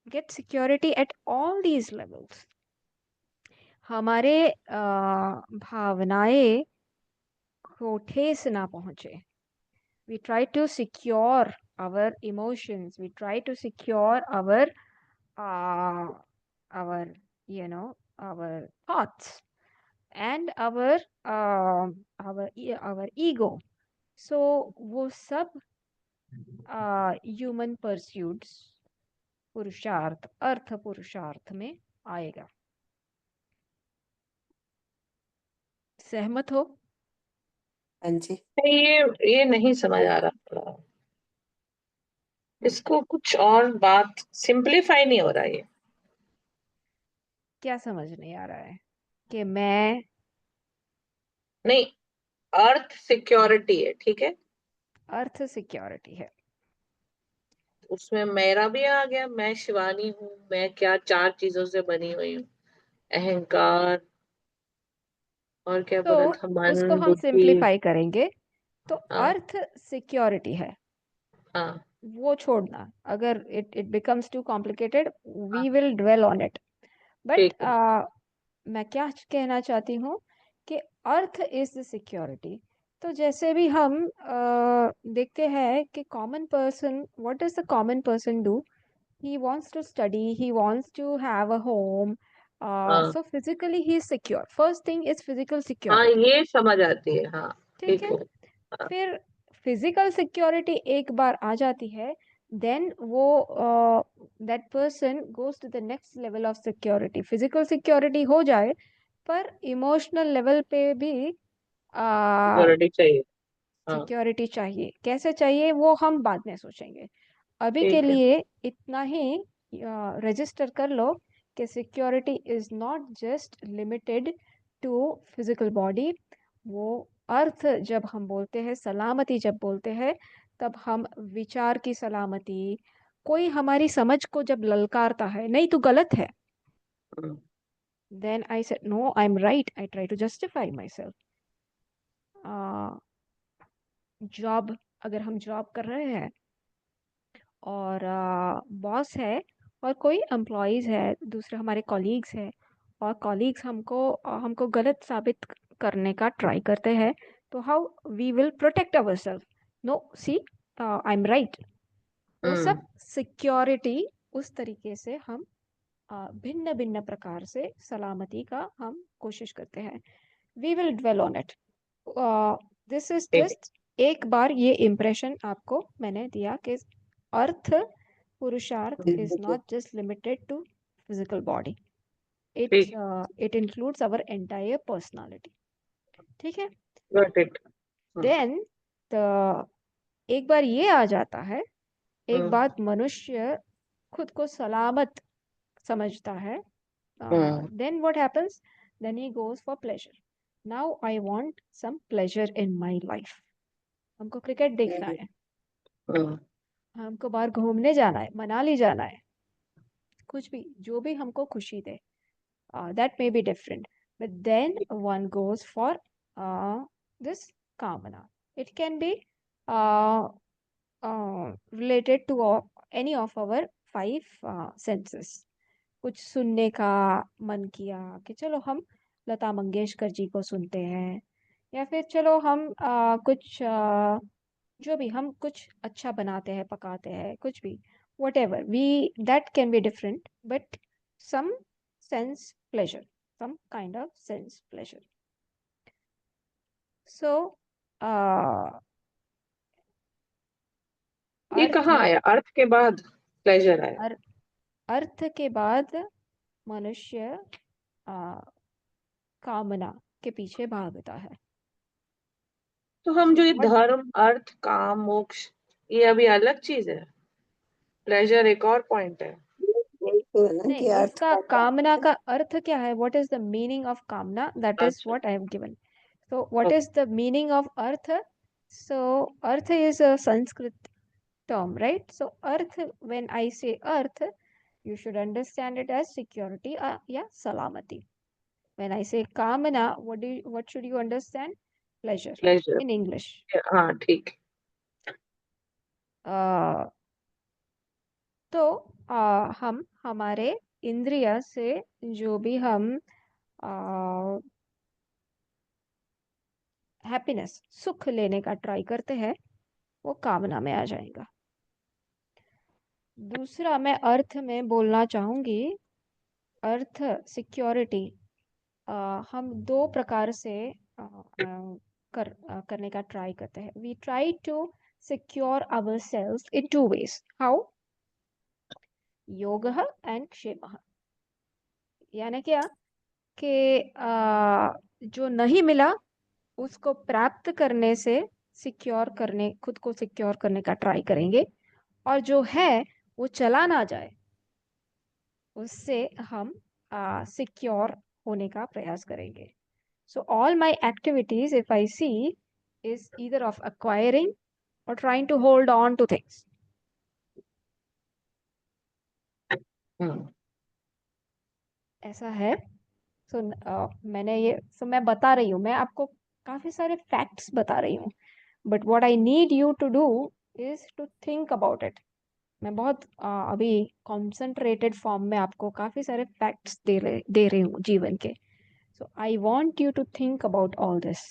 get security at all these levels। हमारे भावनाएं को ठेस ना पहुंचे। We try to secure our emotions, we try to secure uh, our our thoughts and our ego। So वो सब human pursuits, पुरुषार्थ, अर्थ पुरुषार्थ में आएगा। सहमत हो? हाँ जी, ये नहीं समझ आ रहा थोड़ा, इसको कुछ और बात सिंपलीफाई नहीं हो रहा ये। क्या समझ नहीं आ रहा है? कि मैं, नहीं, अर्थ सिक्योरिटी है, ठीक है, अर्थ सिक्योरिटी है, उसमें मेरा भी आ गया, मैं शिवानी हूँ, मैं क्या चार चीजों से बनी हुई हूँ, अहंकार, और क्या तो बोला था, उसको मन, हम बुद्धि, सिंप्लीफाई करेंगे। तो हाँ अर्थ सिक्योरिटी है, हाँ वो छोड़ना। अगर इट बिकम्स टू कॉम्प्लिकेटेड, हाँ, we will dwell on it. But ठीक है मैं क्या कहना चाहती हूँ कि अर्थ इज द सिक्योरिटी। तो जैसे भी हम देखते हैं कि common person, what does the common person do? he wants to study, he wants to have a home, हाँ so physically he is secure। first thing is physical हाँ, security। ये समझ आती है, हाँ ठीक ठीक है। है हाँ, फिर फिजिकल सिक्योरिटी एक बार आ जाती है, देन वो that person goes to the next level of security. Physical security हो जाए, पर इमोशनल लेवल पे भी सिक्योरिटी चाहिए, हाँ सिक्योरिटी चाहिए। कैसे चाहिए वो हम बाद में सोचेंगे। अभी के ठीक है लिए इतना ही रजिस्टर कर लो कि security is not just limited to physical body, वो अर्थ जब हम बोलते हैं, सलामती जब बोलते हैं, तब हम विचार की सलामती, कोई हमारी समझ को जब ललकारता है, नहीं तू गलत है, हम्म, then I said no, I'm right. I try to justify myself. Job, अगर हम जॉब कर रहे हैं और बॉस है और कोई एम्प्लॉयज है, दूसरे हमारे कॉलीग्स है, और कॉलीग्स हमको गलत साबित करने का ट्राई करते हैं, तो how we will protect our self? No, see, I am right. वो सब हम्म, सिक्योरिटी, उस तरीके से हम भिन्न भिन्न प्रकार से सलामती का हम कोशिश करते हैं। We will dwell on it. This is ठीक। जस्ट एक बार ये इम्प्रेशन आपको मैंने दिया कि अर्थ पुरुषार्थ is not just limited to physical body, ठीक। It includes our entire personality. ठीक है। Got it. देन एक बार ये आ जाता है, एक हम्म, बात मनुष्य खुद को सलामत समझता है, हम्म, then what happens? Then he goes for pleasure. Now I want some pleasure in my life. हमको क्रिकेट देखना है, हम्म, हमको बाहर घूमने जाना है, मनाली जाना है, कुछ भी जो भी हमको खुशी दे, that may be different, but then one goes for this kamana. It can be uh, related to any of our five senses. कुछ सुनने का मन किया कि चलो हम लता मंगेशकर जी को सुनते हैं, या फिर चलो हम कुछ जो भी हम कुछ अच्छा बनाते हैं, पकाते हैं, कुछ भी, whatever we, that can be different, but some sense pleasure, some kind of sense pleasure. So ये अर्थ, कहाँ आया? अर्थ के बाद प्लेजर आया? अर, अर्थ के बाद मनुष्य कामना के पीछे भागता है। तो हम So जो ये what? धर्म, अर्थ, काम, मोक्ष, ये अभी अलग चीज है। प्लेजर एक और पॉइंट है। यही तो है ना नहीं, कि अर्थ इसका का कामना का अर्थ क्या है? What is the meaning of कामना? दैट इज अच्छा। What I have given. So what okay. is the meaning of earth? So earth is a Sanskrit term, right? So earth, when I say earth, you should understand it as security, yeah, salamati. When I say kamana, what should you understand? Pleasure pleasure. in English. हाँ, ठीक। uh, तो हम हमारे इंद्रिय से जो भी हम हैप्पीनेस, सुख लेने का ट्राई करते हैं, वो कामना में आ जाएगा। दूसरा मैं अर्थ में बोलना चाहूंगी, अर्थ सिक्योरिटी, हम दो प्रकार से करने का ट्राई करते हैं। We try to secure our selves in two ways. How? योग एंड क्षेम। यानी क्या कि जो नहीं मिला उसको प्राप्त करने से सिक्योर करने, खुद को सिक्योर करने का ट्राई करेंगे, और जो है वो चला ना जाए, उससे हम सिक्योर होने का प्रयास करेंगे। So all my activities, if I see, is either of acquiring or trying to hold on to things. Hmm, ऐसा है। सो मैंने ये, सो मैं बता रही हूँ, मैं आपको काफी सारे फैक्ट्स बता रही हूँ, but what I need you to do is to think about it. मैं बहुत अभी कॉन्सेंट्रेटेड फॉर्म में आपको काफी सारे फैक्ट्स दे रही हूँ जीवन के। So I want you to think about all this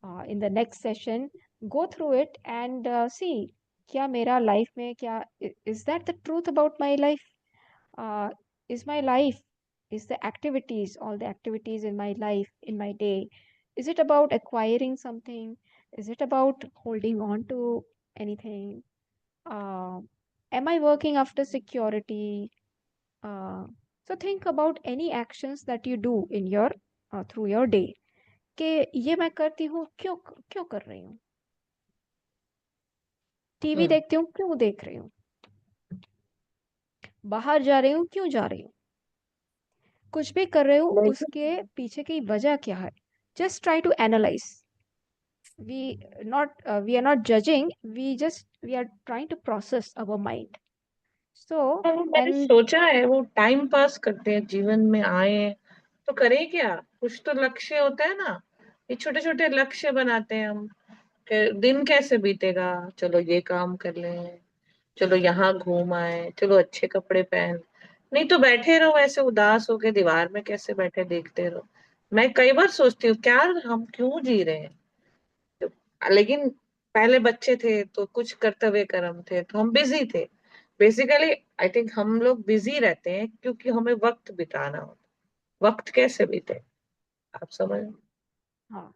in the next session. Go through it and see, क्या मेरा लाइफ में क्या, is that the truth about my life? Is my life, is the activities, all the activities in my life, in my day, is it about acquiring something? Is it about holding on to anything? uh, am I working after security? uh, so think about any actions that you do in your through your day, कि ये मैं करती हूँ क्यों, क्यों कर रही हूँ? टीवी हम्म, देखती हूँ, क्यों देख रही हूँ? बाहर जा रही हूँ, क्यों जा रही हूँ? कुछ भी कर रहे हो, लेकिन उसके पीछे की वजह क्या है? just try to analyze. We are not judging, we are trying to process our mind. So हाँ, वो मैंने and सोचा है, वो टाइम पास करते हैं, जीवन में आए हैं तो करें क्या, कुछ तो लक्ष्य होता है ना। ये छोटे छोटे लक्ष्य बनाते हैं हम कि दिन कैसे बीतेगा, चलो ये काम कर लें, चलो यहाँ घूम आए, चलो अच्छे कपड़े पहन। नहीं तो बैठे रहो ऐसे उदास होके दीवार में कैसे बैठे देखते रहो। मैं कई बार सोचती हूँ क्या हम क्यों जी रहे हैं। तो, लेकिन पहले बच्चे थे तो कुछ कर्तव्य कर्म थे तो हम बिजी थे। बेसिकली आई थिंक हम लोग बिजी रहते हैं क्योंकि हमें वक्त बिताना होता। वक्त कैसे बीते, आप समझ। हाँ,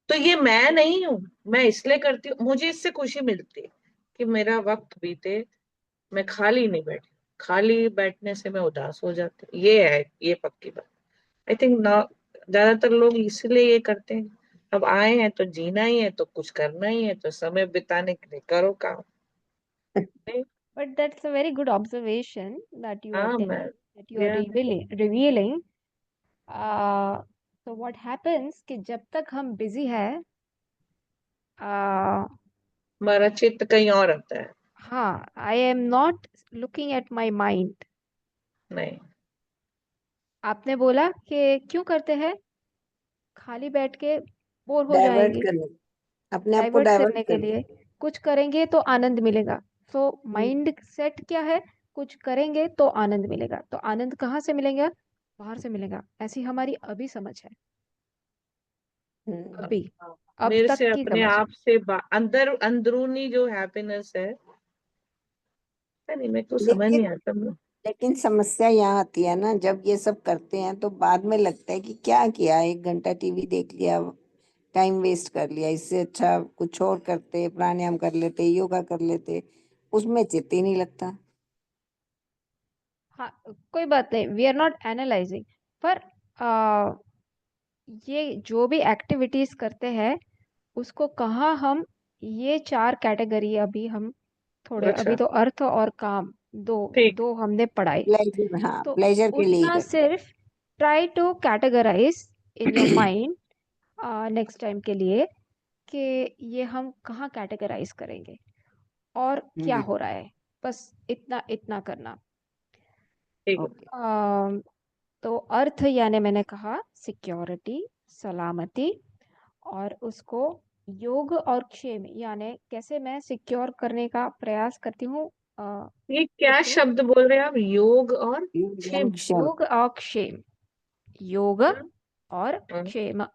तो ये मैं नहीं हूँ, मैं इसलिए करती हूँ, मुझे इससे खुशी मिलती है कि मेरा वक्त बीते, मैं खाली नहीं बैठी। खाली बैठने से मैं उदास हो जाती हूँ, ये है, ये पक्की बात। आई थिंक ना, ज्यादातर लोग इसलिए ये करते हैं। अब आए हैं तो जीना ही है, तो कुछ करना ही है, तो समय बिताने के लिए करो काम। नहीं? but that's a very good observation that you are हाँ मैं, telling, that you are या revealing. uh, so what happens कि जब तक हम busy है, uh, हमारा चित्त कहीं और रहता है। हाँ, I am not looking at my mind. नहीं, आपने बोला कि क्यों करते हैं, खाली बैठ के बोर हो डाइवर्ट जाएंगे, करने, अपने आप को डाइवर्ट डाइवर्ट करने के करने। लिए। कुछ करेंगे तो आनंद मिलेगा। सो माइंड सेट क्या है, कुछ करेंगे तो आनंद मिलेगा। तो आनंद कहाँ से मिलेगा, बाहर से मिलेगा, ऐसी हमारी अभी समझ है। हम्म, अभी अब मेरे तक से की अपने समझ है। आप से अंदर अंदरूनी जो हैप्पीनेस है, पता नहीं, मेरे को समझ लेकिन नहीं आता। लेकिन समस्या यहाँ आती है ना, जब ये सब करते हैं तो बाद में लगता है कि क्या किया, 1 घंटा टीवी देख लिया, टाइम वेस्ट कर लिया, इससे अच्छा कुछ और करते, प्राणायाम कर लेते, योगा कर लेते, उसमें चित्त ही नहीं लगता। हाँ, कोई बात नहीं, वी आर नॉट एनालाइजिंग। पर ये जो भी एक्टिविटीज करते हैं, उसको कहाँ हम, ये 4 कैटेगरी अभी हम थोड़े, अभी अच्छा, तो अर्थ और काम, दो ठीक। दो हमने पढ़ाए। प्लेजर, हाँ, तो प्लेजर के लिए ही उतना करते सिर्फ try to categorise in your हैं। माइंड नेक्स्ट टाइम के लिए, कि ये हम कहाँ कैटेगराइज करेंगे और क्या हम्म, हो रहा है। बस इतना इतना करना। ठीक है। ओके। अम, तो अर्थ यानी मैंने कहा सिक्योरिटी, सलामती, और उसको योग और क्षेम यानी कैसे मैं सिक्योर करने का प्रयास करती हूँ ये खुद क्या को। शब्द बोल रहे हैं आप, योग और योगदान क्षेम? क्षम। योग और क्षेम, योग हाँ, और हाँ, क्षेम।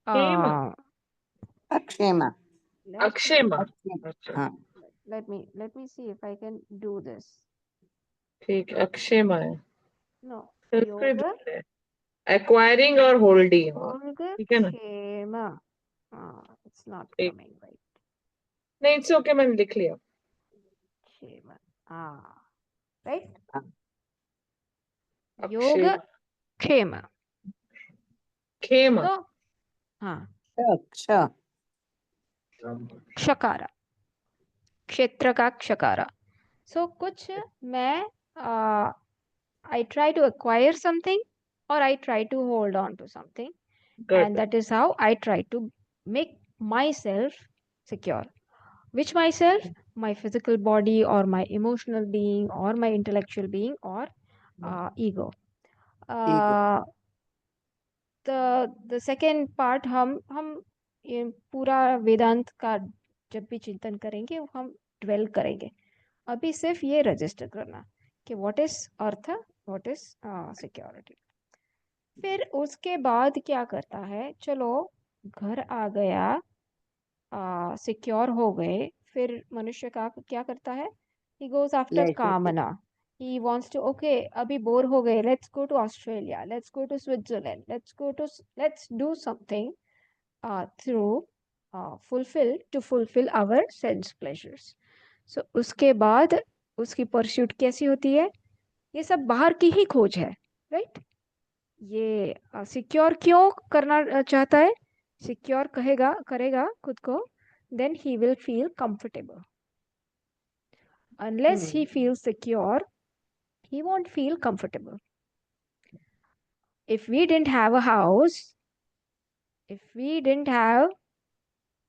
क्षेम, अक्षेमा। let अक्षेमा। अक्षेमा, अच्छा, हाँ। let me see if I can do this. ठीक है, अक्षेमा है। No, संस्कृत योग बोल रहे हैं, एक्वायरिंग और होल्डिंग, और योग ठीक है ना। क्षेम। It's not ठीक, coming right. नहीं इट्स ओके, मैंने लिख लिया। क्षेम, हाँ, right. हाँ, योग अक्षेम, क्षेम। खेम। तो हाँ, अच्छा। क्षकारा, क्षेत्र का क्षकारा। सो कुछ मैं I try to acquire something, or I try to hold on to something, and good. that is how I try to make myself secure. Which myself? My physical body, or my emotional being, or my intellectual being, or ego. Ego. Uh, the second part, हम ये पूरा वेदांत का जब भी चिंतन करेंगे वो हम ड्वेल करेंगे। अभी सिर्फ ये रजिस्टर करना कि what is earth, what is security. फिर उसके बाद क्या करता है, चलो घर आ गया, सिक्योर हो गए, फिर मनुष्य का क्या करता है, ही गोज आफ्टर प्लेजर के कामना। लिए। ही वांट्स टू, ओके अभी बोर हो गए, let's go to Australia, let's go to Switzerland, let's do something through fulfil our sense pleasures. So उसके बाद उसकी परस्यूट कैसी होती है, ये सब बाहर की ही खोज है, राइट। ये सिक्योर क्यों करना चाहता है, सिक्योर करेगा खुद को, then he will feel comfortable. Unless hmm, he feel secure, he won't feel comfortable. If we didn't have a house, If we didn't have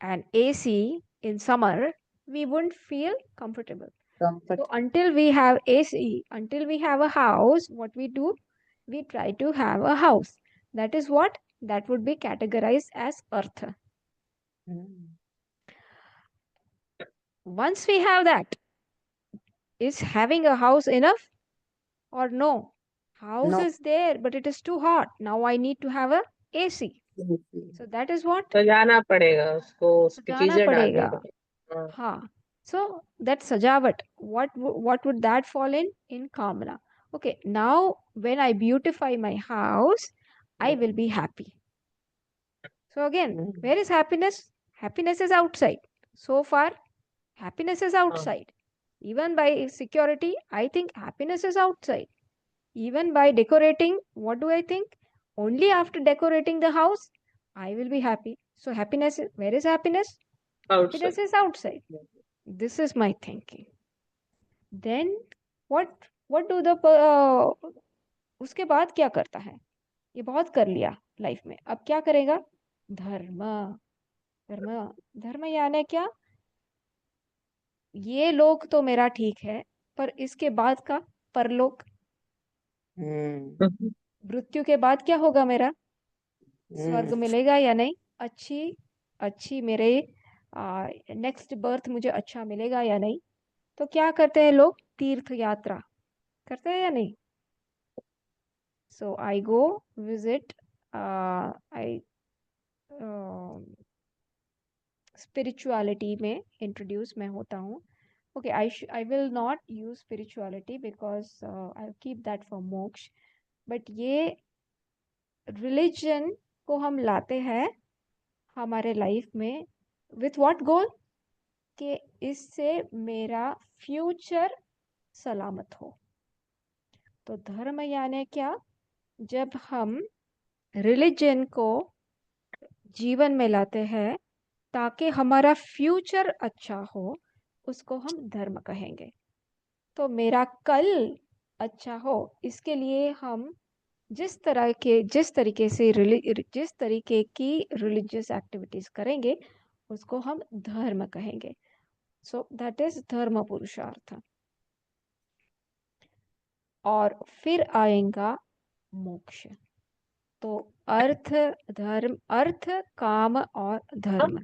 an AC in summer, we wouldn't feel comfortable. Comfort. So until we have AC, until we have a house, what we do? We try to have a house. That is what? That would be categorized as earth. Once we have that, is having a house enough or no? House No. is there, but it is too hot. Now I need to have a AC. So that is what? सजाना पड़ेगा उसको, उसकी सजाना चीजें डालनी पड़ेगा. पड़ेगी. हाँ. So that sajavat, what would that fall in kamana? Okay, now when I beautify my house, I will be happy. So again, where is happiness? Happiness is outside. So far, happiness is outside. Even by security, I think happiness is outside. Even by decorating, what do I think? Only after decorating the house, I will be happy. So happiness, where is happiness? Happiness is outside. This is my thinking. Then what do the उसके बाद क्या करता है? ये बहुत कर लिया life में. अब क्या करेगा? धर्म. धर्म धर्म यानी क्या? ये लोग तो मेरा ठीक है, पर इसके बाद का परलोक, मृत्यु के बाद क्या होगा मेरा? स्वर्ग मिलेगा या नहीं? अच्छी मेरे नेक्स्ट बर्थ मुझे अच्छा मिलेगा या नहीं? तो क्या करते हैं लोग? तीर्थ यात्रा करते हैं या नहीं? सो आई गो विजिट, आई स्पिरिचुअलिटी में इंट्रोड्यूस मैं होता हूँ. Okay, I will not use spirituality because I'll keep that for moksha. But ये religion को हम लाते हैं हमारे लाइफ में with what goal? कि इससे मेरा फ्यूचर सलामत हो. तो धर्म यानी क्या? जब हम रिलीजन को जीवन में लाते हैं ताकि हमारा फ्यूचर अच्छा हो, उसको हम धर्म कहेंगे. तो मेरा कल अच्छा हो, इसके लिए हम जिस तरीके की रिलीजियस एक्टिविटीज करेंगे, उसको हम धर्म कहेंगे. सो दैट इज धर्म पुरुषार्थ. और फिर आएगा मोक्ष. तो अर्थ काम और धर्म.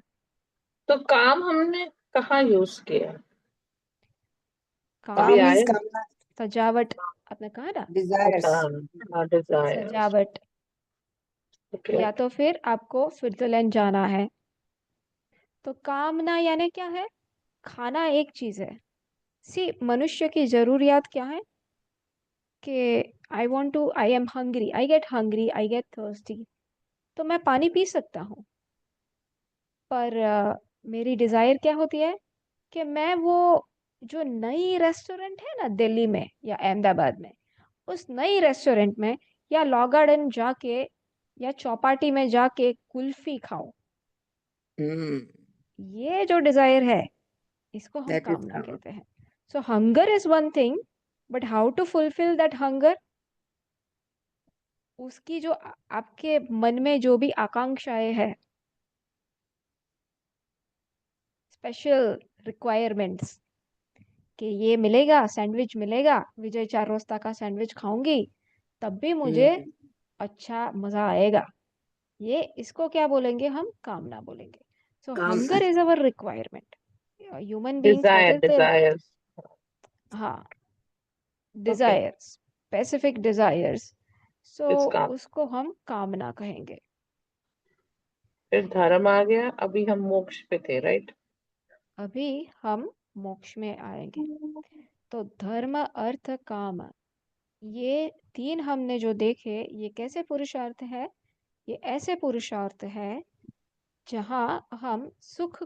तो काम हमने कहाँ यूज किया? काम अभी आए सजावट, आपने कहा ना, डिजायर्स. सजावट. या तो फिर आपको स्विट्जरलैंड जाना है, तो कामना यानी क्या है? खाना एक चीज है. सी, मनुष्य की जरूरियात क्या है? कि I am hungry, I get thirsty. तो मैं पानी पी सकता हूँ, पर मेरी डिजायर क्या होती है कि मैं वो जो नई रेस्टोरेंट है ना दिल्ली में या अहमदाबाद में, उस नई रेस्टोरेंट में या लॉ गार्डन जाके या चौपाटी में जाके कुल्फी खाओ. ये जो डिजायर है, इसको हम कामना कहते हैं. So hunger is one thing, but how to fulfil that hunger? उसकी जो आपके मन में जो भी आकांक्षाएं है, स्पेशल रिक्वायरमेंट्स, कि ये मिलेगा, सैंडविच मिलेगा, विजय चार रोस्ता का सैंडविच खाऊंगी तब भी मुझे अच्छा मजा आएगा, ये इसको क्या बोलेंगे? हम कामना बोलेंगे. So hunger is our requirement. Human beings, हाँ, डिजायर्स, स्पेसिफिक डिजायर्स. सो उसको हम कामना कहेंगे. फिर धर्म आ गया. अभी हम मोक्ष पे थे, राइट? अभी हम मोक्ष में आएंगे. तो धर्म अर्थ काम, ये तीन हमने जो देखे, ये कैसे पुरुषार्थ है? ये ऐसे पुरुषार्थ है जहाँ हम सुख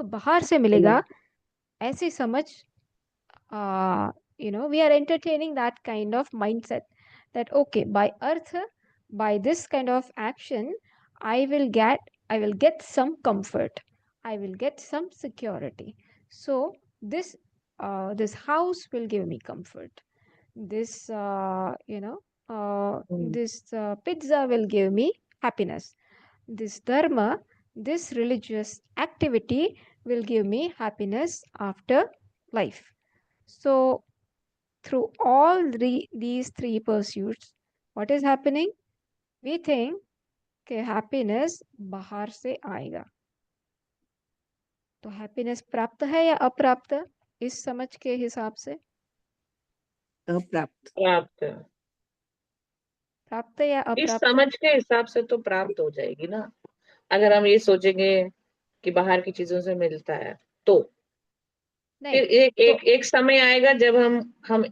बाहर से मिलेगा ऐसी समझ. We are entertaining that kind of mindset that okay, by earth, by this kind of action, I will get some comfort, I will get some security. So this house will give me comfort, this this pizza will give me happiness. This dharma, this religious activity will give me happiness after life. So, through all these three pursuits, what is happening? We think कि happiness बाहर से आएगा. तो happiness प्राप्त है या अप्राप्त इस समझ के हिसाब से? अप्राप्त। प्राप्त। प्राप्त या इस अप्राप्त? समझ के हिसाब से तो प्राप्त हो जाएगी ना, अगर हम ये सोचेंगे कि बाहर की चीजों से मिलता है तो। नहीं फिर एक तो एक एक समय आएगा जब हम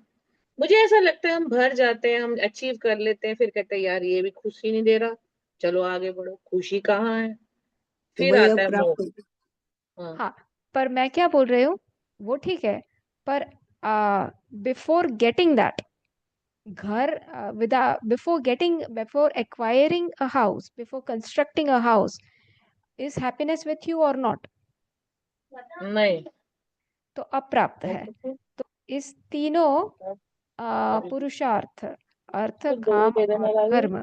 मुझे ऐसा लगता है हम भर जाते हैं, हम अचीव कर लेते हैं, फिर कहते हैं यार ये भी खुशी नहीं दे रहा, चलो आगे बढ़ो, खुशी कहाँ है, तो फिर वही आता है मोह। अप्राप्त। हाँ। हाँ, पर मैं क्या बोल रही हूँ वो ठीक है, पर बिफोर गेटिंग दैट घर before acquiring a house, before constructing a house, is happiness with you और नॉट? नहीं। तो अप्राप्त है। तो इस तीनों पुरुषार्थ, अर्थ, तो दो ही काम दे और देना लागे। धर्म,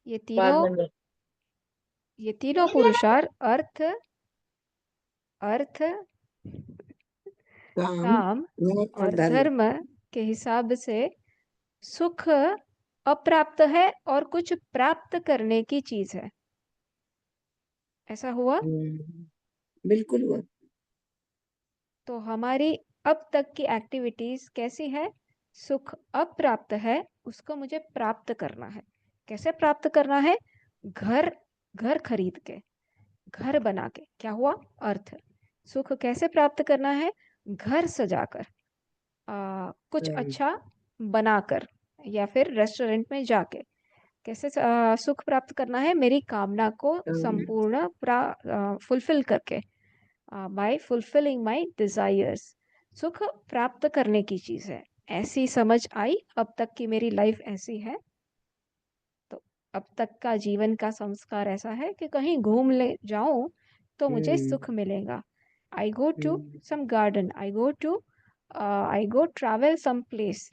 ये बाद तीनों में ये तीनों पुरुषार्थ, अर्थ, अर्थ, काम, काम मोह और और धर्म। धर्म के हिसाब से सुख अप्राप्त है और कुछ प्राप्त करने की चीज है। ऐसा हुआ? बिल्कुल हुआ। तो हमारी अब तक की एक्टिविटीज कैसी है? सुख अप्राप्त है, उसको मुझे प्राप्त करना है। कैसे प्राप्त करना है? घर घर खरीद के, घर बना के। क्या हुआ? अर्थ। सुख कैसे प्राप्त करना है? घर सजाकर, कुछ अच्छा बनाकर, या फिर रेस्टोरेंट में जाके। कैसे सुख प्राप्त करना है? मेरी कामना को संपूर्ण फुलफिल करके, बाय फुलफिलिंग माय डिजायर्स। सुख प्राप्त करने की चीज है, ऐसी समझ आई। अब तक की मेरी लाइफ ऐसी है, तो अब तक का जीवन का संस्कार ऐसा है कि कहीं घूम ले जाऊं तो मुझे सुख मिलेगा। I go to some garden, I go travel some place,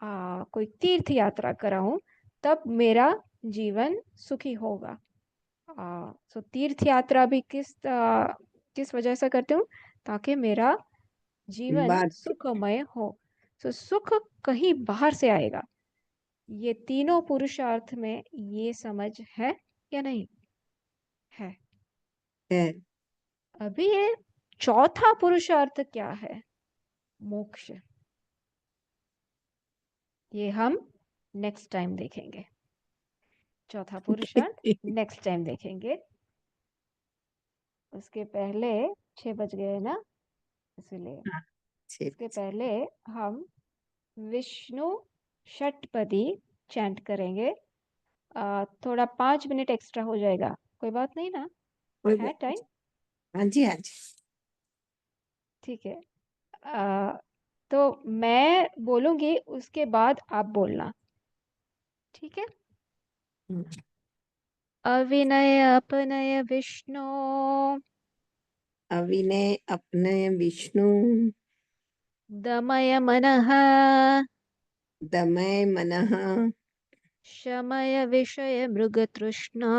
कोई तीर्थ यात्रा कराऊं, तब मेरा जीवन सुखी होगा। सो तीर्थ यात्रा भी किस वजह से करती हूँ? ताकि मेरा जीवन बात सुखमय हो। सो सुख कहीं बाहर से आएगा। ये तीनों पुरुषार्थ में ये समझ है या नहीं है? है। अभी ये चौथा पुरुषार्थ क्या है? मोक्ष। ये हम नेक्स्ट टाइम देखेंगे। चौथा पुरुषार्थ नेक्स्ट टाइम देखेंगे। उसके पहले 6 बज गए ना, इसलिए हाँ, इसके ठीक। पहले हम विष्णु षटपदी चैंट करेंगे। थोड़ा 5 मिनट एक्स्ट्रा हो जाएगा, कोई बात नहीं ना? कोई है बात टाइम? नहीं। हाँ जी, हाँ जी। ठीक है। तो मैं बोलूंगी, उसके बाद आप बोलना, ठीक है? हम्म। अविनय अपनय विष्णु, अविनय अपने विष्णु, दमय मनः, दमय मनः, शमय विषय मृगतृष्णा,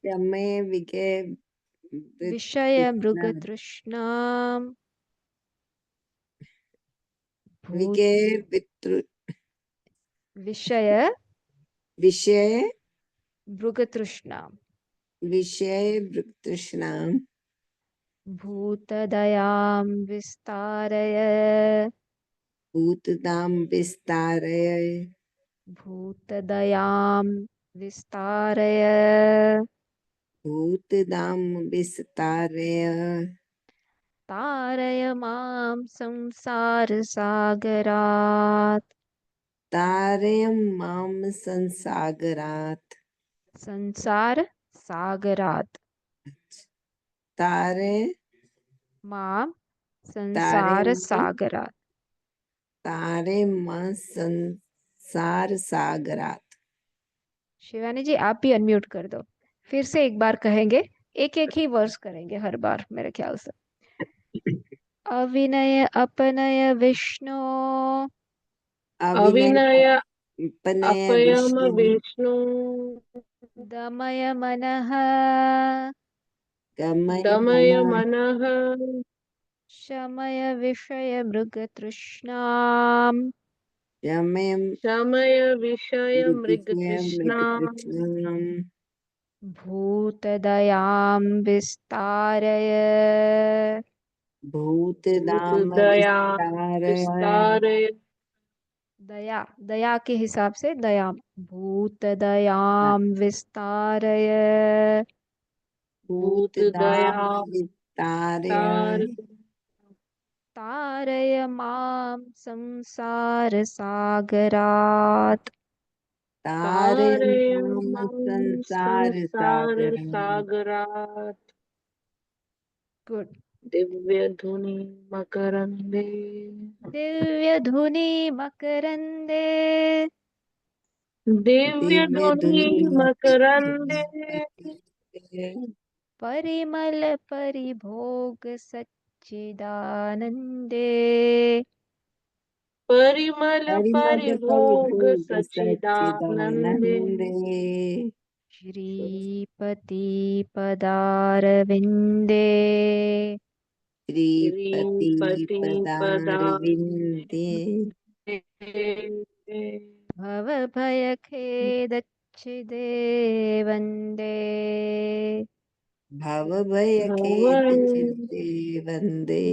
दमय विजय विषय वितृष्णा, मृगतृष्णा, भूत विजय विषय विषय मृगतृष्णा, विषय वितृष्णा, भूतदयां विस्तारय, भूतदाम विस्तारय, भूतदयां विस्तारय, भूतदाम विस्तारय, तारय मां संसारसागरात्, तारयं मां संसागरात्, संसार सागरात्, तारे मां तारे संसार मां सागरात्। तारे मां संसार सागरात्। शिवानी जी, आप भी अनम्यूट कर दो। फिर से एक बार कहेंगे, एक एक ही वर्स करेंगे हर बार मेरे ख्याल से। अविनय अपनय विष्णु, अविनय अविनय अपनय अपयम विष्णु विष्णु दमय मनः गमय दमय मनः मनः शमय विषय मृगतृष्णाम् शमय शमय विषय मृग तृष्णा मृगतृष्णाम् भूतदयां विस्तारय भूतदाम दया विस्तारय विस्तारय दया दया के हिसाब से दया भूतदयां विस्तारय भूत भूतदाम दया विस्तारय तार तारय मां संसारसागरात् तारय तारय माम मां संसार संसार सागरम् सागरात् गुड दिव्य धुनि मकरंदे दिव्यधुनि मकरन्दे दिव्य दिव्य धुनि धुनि मकरंदे परिमल परिभोग सच्चिदानन्दे परिमल परिमल परिभोग परिभोग सच्चिदानंदे सच्चिदानन्दे श्रीपति पदारविन्दे श्रीपति श्रीपति पदारविन्दे पदारविन्दे भवभयखेदच्छिदे वन्दे भवभयखेदचित्ते वन्दे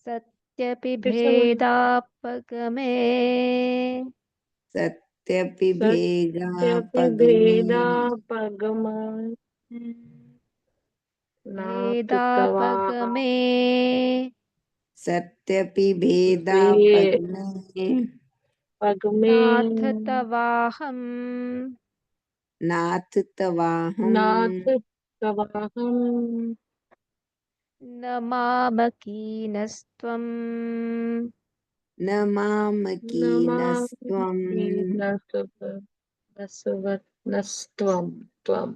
सत्यपि भव भेदापगमे सत्यपि सत्यपि भेगापगमे भेदापगमान् नाथ तवा भेदापगमे सत्यपि वे भेदापगमे पग में नाथ तवाहम् नाथ तवाहम् नाथ तवाहम न मामकीनस्त्वम् न मामकीनस्त्वम् नमामि नस्त्वं त्वं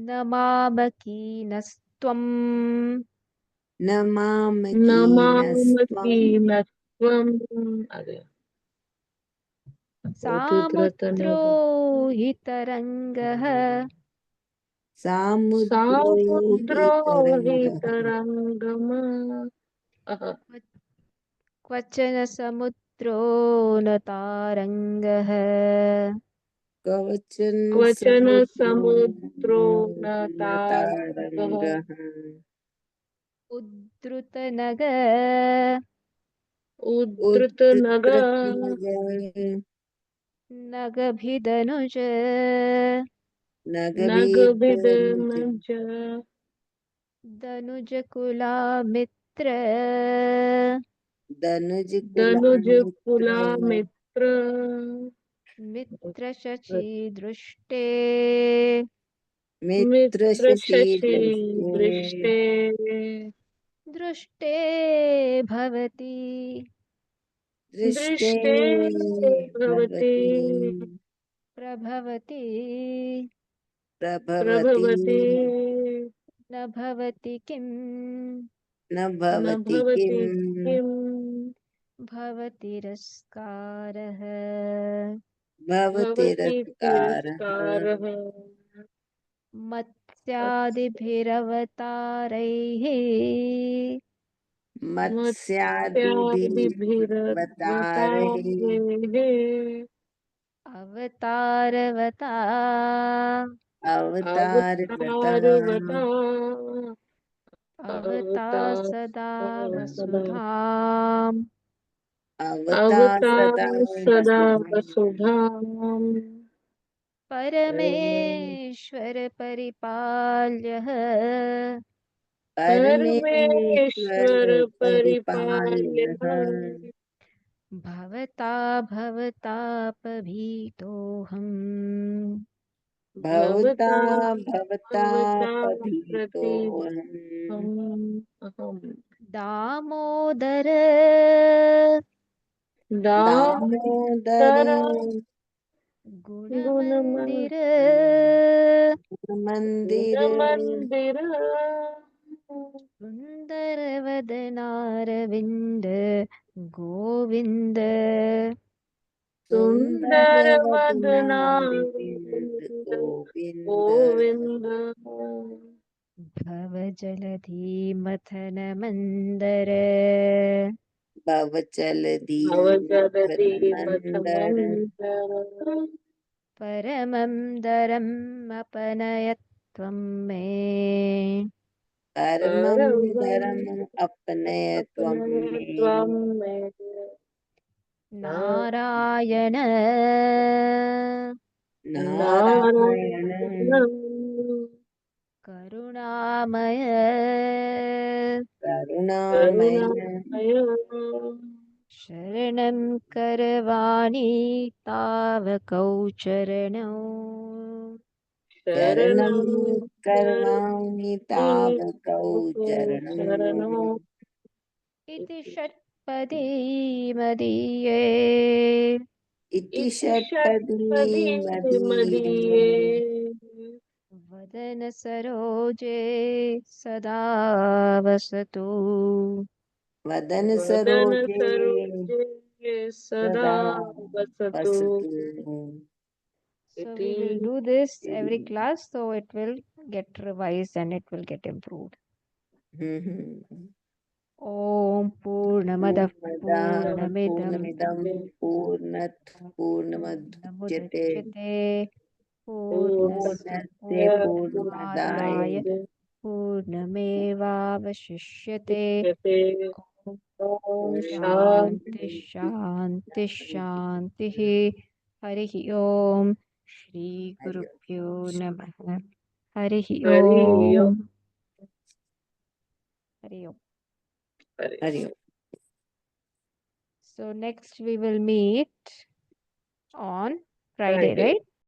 न मामकीनस्त्वम् न नमामि मामकीनस्त्वम् नस्त्वं अरे सामुद्रो उद्धृतनग हि तरङ्गः सामुद्रो हि सामुद्रो हि तरङ्गः तरङ्गम क्वचन समुद्रो न तारङ्गः कवचन क्वचन समुद्रो समुद्रो न न तारङ्गः तारङ्गः उद्धृतनग उद्धृतनग उद्धृतनगर नगभिदनुज नगभेदनुज नगभिदनुज दनुजकुलामित्र दनुज दनुज कुलामित्र कुला मित्र मित्रशचीदृष्टे मित्र मित्र शशि शशि दृष्टे दृष्टे दृष्टे भवति दृष्टे दृष्टे भवति भवति प्रभवति प्रभवति प्रभवति न भवति किम् न न भवति भवति किम् किम् भवतिरस्कारः भवति भवति रत्कारः तिरस्कारः मत्स्यादिभिरवतारैः मत्स्यादिभिरवतारैः मत्स्यादिभिरवतारेः अवतारवता अवतारवतः अवतारवता अवता अवतार सदा सदा वसुधाम् अवतार सदा अवतार सदा वसुधाम् वसुधाम् परमेश्वर परिपाल्यः परमेश्वर परमेश्वर परिपाल्यः परिपाल्यः भवता भवतापभीतोऽहम् भवता भवता भवता भवतापभीतोऽहम् अहम् दामोदर दामोदर दामोदर गुणमन्दिर मंदिर सुन्दरवदनारविन्द गोविंद सुंदर सुंदर वदना वदना विविंद गोविंद। गोविंद। भव जलधि मथन मंदर भव जलधि भव मथन जगति मथ मंदर। मंदर। परमं दरम् अपनयत् त्वं मे परमं धरम अपनय त्वं अपने मे। त्वं मे। नारायण नारायण करुणामय करुणामय करुणामय। शरणं करवाणि तावकौ चरणौ शरणं शरणं करवाणि तावकौ चरणौ। शरणं। इति षट्पदी मदीये इति इति षट्पदी षट्पदी मदीये। मदीये। वदन सरोजे सदा वसतु वदन वदन सरोजे सरोजे सदा सदा वसतु। वसतु। So इति। we will do this every class, so it will get revised and it will get improved. Om Purnamadah पूर्णमदः Purnamidam पूर्णमिदं पूर्णत् पूर्णमुदच्यते Purnamudachyate Purnasya पूर्णस्य पूर्णमादाय Purnamaदाय Purnamevavashishyate Om Om Shanti Shanti. Shanti Shanti Harihi Om Shri Gurubhyo Namah Harihi Hari Om. Om Hari Om. Hari Om. So next we will meet on Friday, Friday। right?